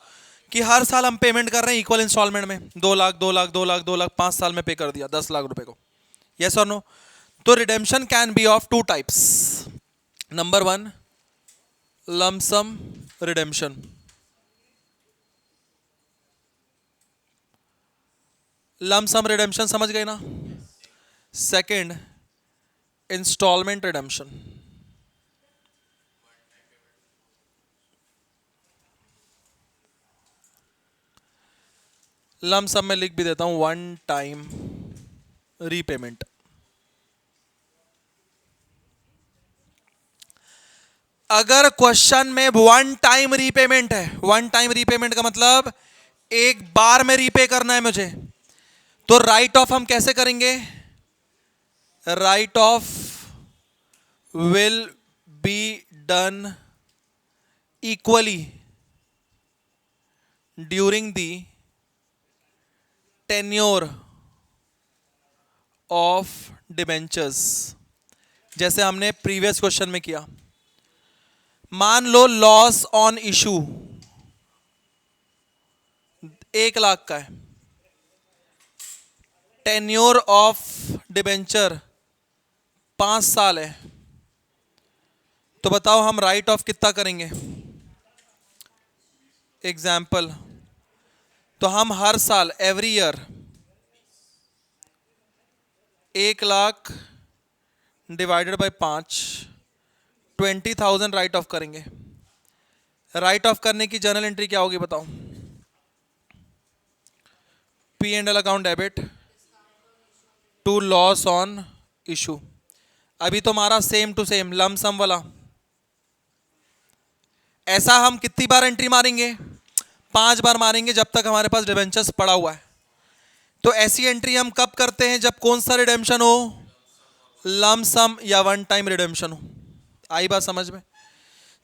कि हर साल हम पेमेंट कर रहे हैं इक्वल इंस्टॉलमेंट में, 2 लाख 2 लाख 2 लाख 2 लाख 5 साल में पे कर दिया 10 लाख रुपए को, यस और नो। तो redemption can be of 2 types. Number 1, lump sum redemption. Lump sum redemption समझ गए ना? Second, instalment redemption. लमसम में लिख भी देता हूं, 1 टाइम रीपेमेंट। अगर क्वेश्चन में 1 टाइम रीपेमेंट है, 1 टाइम रीपेमेंट का मतलब एक बार में रीपे करना है मुझे, तो राइट ऑफ हम कैसे करेंगे? Write of will be done equally during the tenure of debentures, जैसे हमने प्रीवियस क्वेश्चन में किया। मान लो लॉस ऑन इशू 1 लाख का है, टेन्योर ऑफ डिबेंचर 5 साल है, तो बताओ हम राइट ऑफ कितना करेंगे? एग्जाम्पल, तो हम हर साल every year 1 lakh divided by 5, 20,000 write off करेंगे। राइट ऑफ करने की जर्नल एंट्री क्या होगी बताओ? P&L account debit to loss on issue. अभी तो हमारा सेम टू सेम लमसम वाला। ऐसा हम कितनी बार एंट्री मारेंगे? 5 बार मारेंगे, जब तक हमारे पास डिबेंचर्स पड़ा हुआ है। तो ऐसी एंट्री हम कब करते हैं? जब कौन सा रिडेम्पशन हो? लमसम या 1 टाइम रिडेम्पशन हो। आई बात समझ में?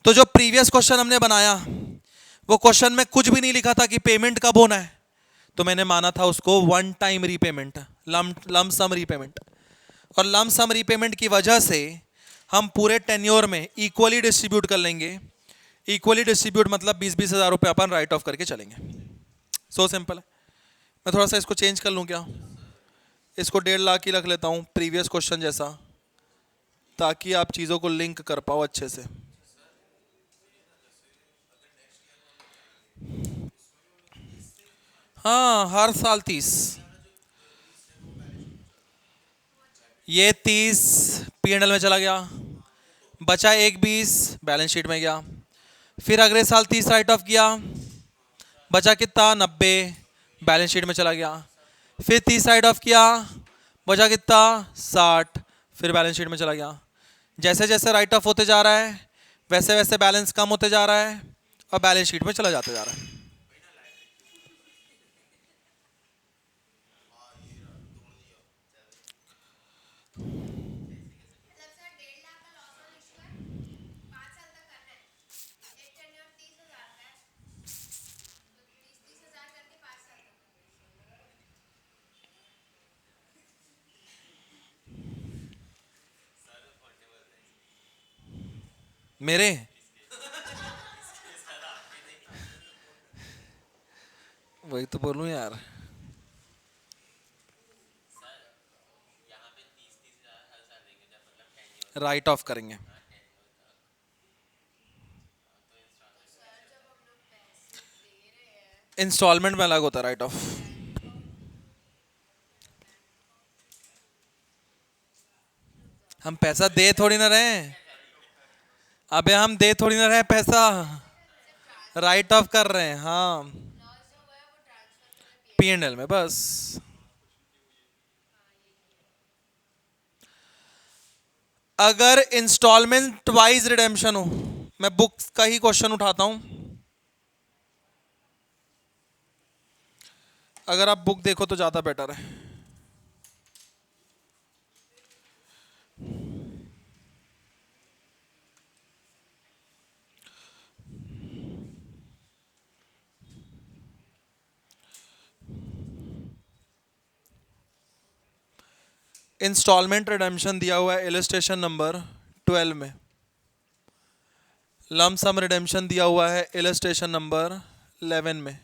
तो जो प्रीवियस क्वेश्चन हमने बनाया, वो क्वेश्चन में कुछ भी नहीं लिखा था कि पेमेंट कब होना है, तो मैंने माना था उसको 1 टाइम रीपेमेंट, लमसम रीपेमेंट। और लमसम रीपेमेंट की वजह से हम पूरे टेन्योर में इक्वली डिस्ट्रीब्यूट कर लेंगे। इक्वली डिस्ट्रीब्यूट मतलब 20-20 हज़ार रुपये अपन राइट ऑफ करके चलेंगे। सो सिंपल है। मैं थोड़ा सा इसको चेंज कर लूँ क्या? इसको 1.5 लाख ही रख लेता हूँ प्रीवियस क्वेश्चन जैसा, ताकि आप चीज़ों को लिंक कर पाओ अच्छे से। हाँ, हर साल 30। ये 30 P&L में चला गया, बचा एक 20 बैलेंस शीट में गया। फिर अगले साल 30 राइट ऑफ किया, बचा कितना 90 बैलेंस शीट में चला गया। फिर 30 राइट ऑफ किया, बचा कितना 60 फिर बैलेंस शीट में चला गया। जैसे जैसे राइट ऑफ होते जा रहा है वैसे वैसे बैलेंस कम होते जा रहा है और बैलेंस शीट में चला जाते जा रहा है। मेरे वही तो बोलूं यार। राइट ऑफ करेंगे। इंस्टॉलमेंट में अलग होता है राइट ऑफ। हम पैसा दे थोड़ी ना रहे हैं, अबे हम दे थोड़ी ना रहे पैसा, राइट ऑफ कर रहे हैं। हाँ, P&L में बस। अगर इंस्टॉलमेंट वाइज रिडेम्पशन हो, मैं बुक्स का ही क्वेश्चन उठाता हूं। अगर आप बुक देखो तो ज्यादा बेटर है। इंस्टॉलमेंट रिडेम्पशन दिया हुआ है इलस्ट्रेशन नंबर 12 में। लम सम रिडेम्पशन दिया हुआ है इलस्ट्रेशन नंबर 11 में।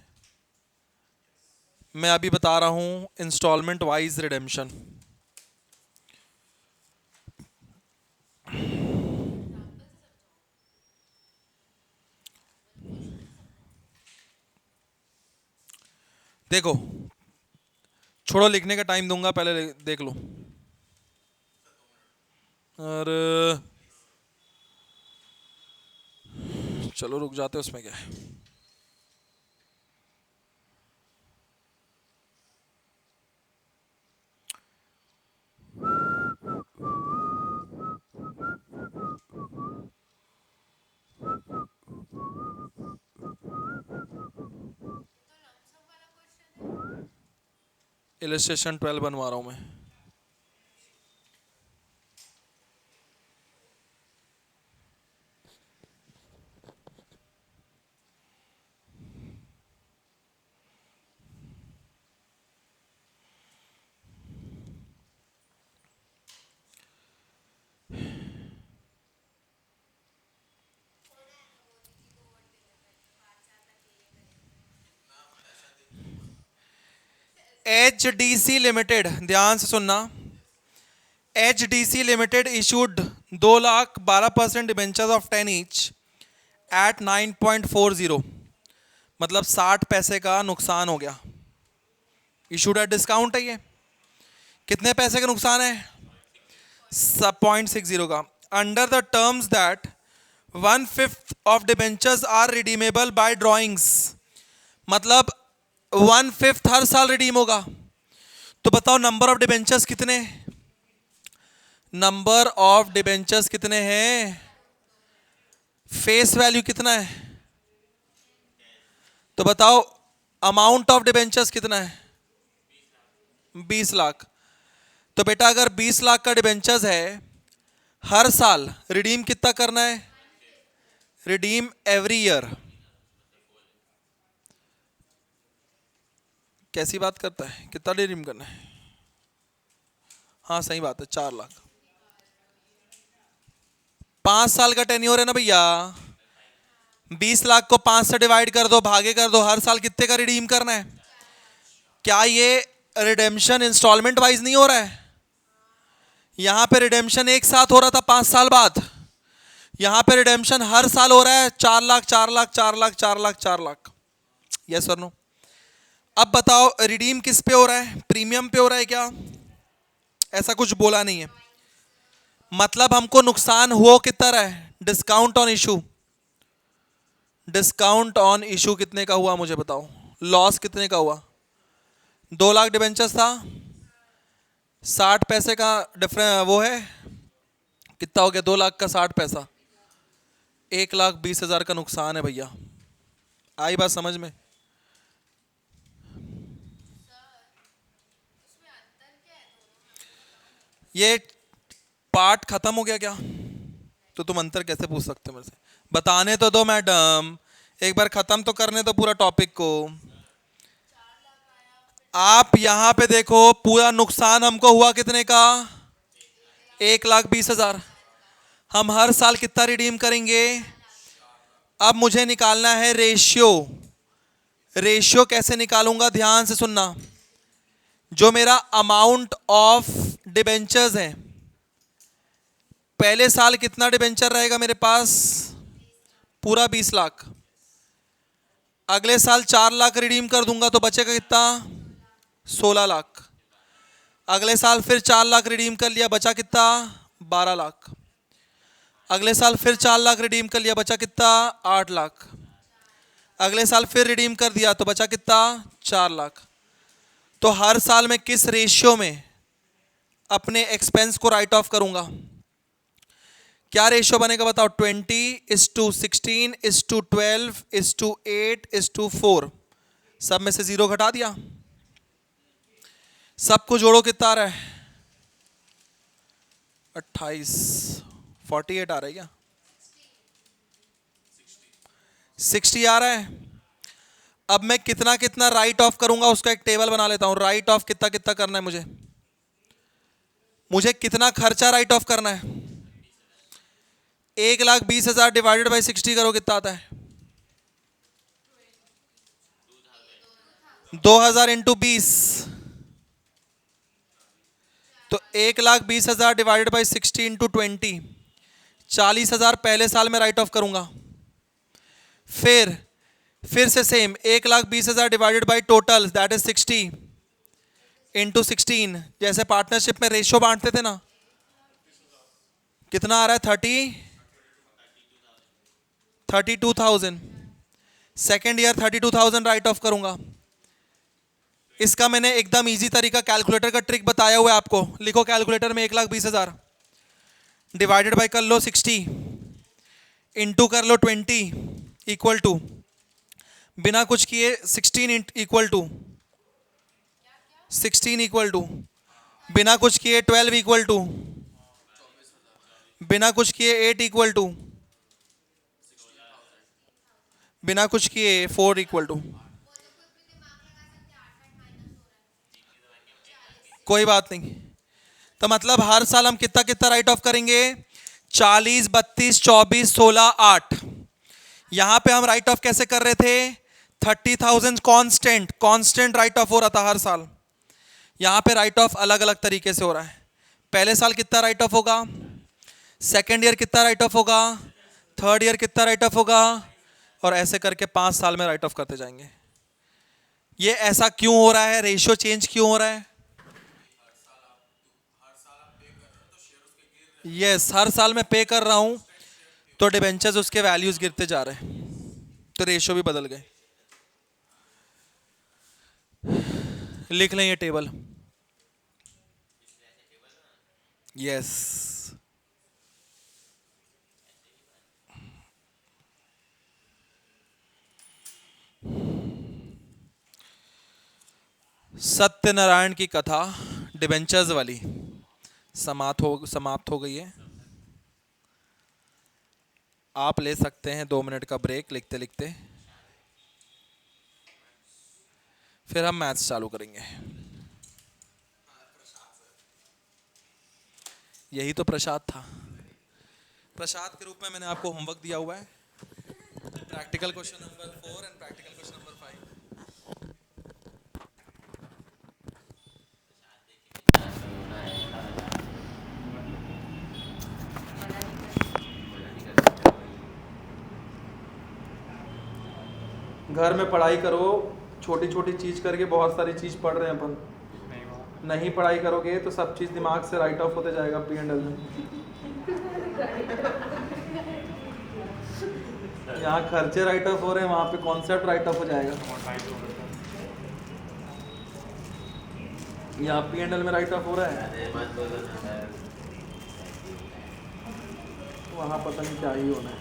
मैं अभी बता रहा हूं इंस्टॉलमेंट वाइज रिडेम्पशन। देखो, छोड़ो लिखने का टाइम दूंगा, पहले देख लो। और चलो रुक जाते, उसमें क्या है। इलस्ट्रेशन 12 बनवा रहा हूं मैं। HDC लिमिटेड, ध्यान से सुनना, HDC limited issued 2,12% debentures of 10 each eight 9.40, मतलब 60 पैसे का नुकसान हो गया। इशूड एट डिस्काउंट है ये। कितने पैसे का नुकसान है? 0.60 का। Under the terms that 1/5 of debentures are redeemable by drawings, मतलब 1/5 हर साल रिडीम होगा। तो बताओ नंबर ऑफ डिबेंचर्स कितने, नंबर ऑफ डिबेंचर्स कितने हैं, फेस वैल्यू कितना है, तो बताओ अमाउंट ऑफ डिबेंचर्स कितना है? 20 लाख। तो बेटा अगर 20 लाख का डिबेंचर्स है, हर साल रिडीम कितना करना है? Redeem every year. कैसी बात करता है, कितना रिडीम करना है? हाँ सही बात है, 4 लाख। 5 साल का टेन्योर है ना भैया, 20 लाख को 5 से डिवाइड कर दो, भागे कर दो, हर साल कितने का रिडीम करना है? क्या ये रिडेम्पशन इंस्टॉलमेंट वाइज नहीं हो रहा है? यहां पे रिडेम्पशन एक साथ हो रहा था 5 साल बाद, यहां पे रिडेम्पशन हर साल हो रहा है 4 लाख 4 लाख 4 लाख 4 लाख 4 लाख। यस और नो? अब बताओ रिडीम किस पे हो रहा है? प्रीमियम पे हो रहा है क्या? ऐसा कुछ बोला नहीं है। मतलब हमको नुकसान हुआ कितना रहा है? Discount on issue, discount on issue कितने का हुआ मुझे बताओ? लॉस कितने का हुआ? 2 लाख डिबेंचर्स था, 60 पैसे का डिफरेंस वो है, कितना हो गया? 2 लाख का 60 पैसा, 1,20,000 का नुकसान है भैया। आई बात समझ में? ये पार्ट खत्म हो गया क्या? तो तुम अंतर कैसे पूछ सकते हो मेरे से? बताने तो दो मैडम, एक बार खत्म तो करने दो पूरा टॉपिक को। आप यहां पे देखो, पूरा नुकसान हमको हुआ कितने का? 1,20,000। हम हर साल कितना रिडीम करेंगे? अब मुझे निकालना है रेशियो। रेशियो कैसे निकालूंगा? ध्यान से सुनना। जो मेरा अमाउंट ऑफ डिबेंचर्स है, पहले साल कितना डिबेंचर रहेगा मेरे पास? पूरा 20 लाख। अगले साल 4 लाख रिडीम कर दूंगा तो बचेगा कितना? 16 लाख। अगले साल फिर 4 लाख रिडीम कर लिया, बचा कितना? 12 लाख। अगले साल फिर 4 लाख रिडीम कर लिया, बचा कितना? 8 लाख। अगले साल फिर रिडीम कर दिया तो बचा कितना? 4 लाख। तो हर साल मैं किस रेशियो में अपने एक्सपेंस को राइट ऑफ करूंगा? क्या रेशियो बनेगा बताओ? 20:16:12:8:4। सब में से 0 घटा दिया, सबको जोड़ो कितना आ रहा है? 28। 48 आ रहा है क्या? 60 आ रहा है। अब मैं कितना कितना राइट ऑफ करूंगा उसका एक टेबल बना लेता हूं। राइट ऑफ कितना कितना करना है मुझे? मुझे कितना खर्चा राइट ऑफ करना है? 1,20,000 डिवाइडेड बाई 60 करो, कितना आता है? 2,000 इंटू 20, तो 1,20,000 डिवाइडेड बाई 60 इंटू 20, 40,000 पहले साल में राइट ऑफ करूंगा। फिर से same 1,20,000 divided by total that is 60 into 16। जैसे पार्टनरशिप में रेशियो बांटते थे ना, कितना आ रहा है? 32,000। सेकेंड ईयर 32,000 राइट ऑफ करूंगा। इसका मैंने एकदम इजी तरीका कैलकुलेटर का ट्रिक बताया हुआ है आपको। लिखो कैलकुलेटर में 1,20,000 डिवाइडेड बाय कर लो 60 इंटू कर लो 20 इक्वल टू, बिना कुछ किए 16 इक्वल टू 16 इक्वल टू, बिना कुछ किए 12 इक्वल टू, बिना कुछ किए 8 इक्वल टू, बिना कुछ किए 4 इक्वल टू। कोई बात नहीं। तो मतलब हर साल हम कितना कितना राइट ऑफ करेंगे? 40, 32, 24, 16, 8। यहां पे हम राइट ऑफ कैसे कर रहे थे? 30,000 कांस्टेंट कांस्टेंट राइट ऑफ हो रहा था हर साल। यहां पे राइट ऑफ अलग अलग तरीके से हो रहा है। पहले साल कितना राइट ऑफ होगा, सेकेंड ईयर कितना राइट ऑफ होगा, थर्ड ईयर कितना राइट ऑफ होगा, और ऐसे करके 5 साल में राइट ऑफ करते जाएंगे। ये ऐसा क्यों हो रहा है? रेशियो चेंज क्यों हो रहा है? यस, हर साल मैं पे कर रहा हूं तो डिबेंचर्स उसके वैल्यूज गिरते जा रहे हैं, तो रेशियो भी बदल गए। लिख लें ये टेबल। यस, सत्यनारायण की कथा डिबेंचर्स वाली समाप्त हो गई है। आप ले सकते हैं 2 मिनट का ब्रेक लिखते लिखते, फिर हम मैथ्स चालू करेंगे। यही तो प्रसाद था। प्रसाद के रूप में मैंने आपको होमवर्क दिया हुआ है, practical question number 4 and practical question number 5। घर में पढ़ाई करो, छोटी छोटी चीज़ करके बहुत सारी चीज़ पढ़ रहे हैं अपन। नहीं पढ़ाई करोगे तो सब चीज़ दिमाग से राइट ऑफ होते जाएगा P&L में। यहाँ खर्चे राइट ऑफ हो रहे हैं, वहाँ पे कॉन्सेप्ट राइट ऑफ हो जाएगा। यहाँ P&L में राइट ऑफ हो रहा है, वहाँ पता नहीं क्या ही होना है।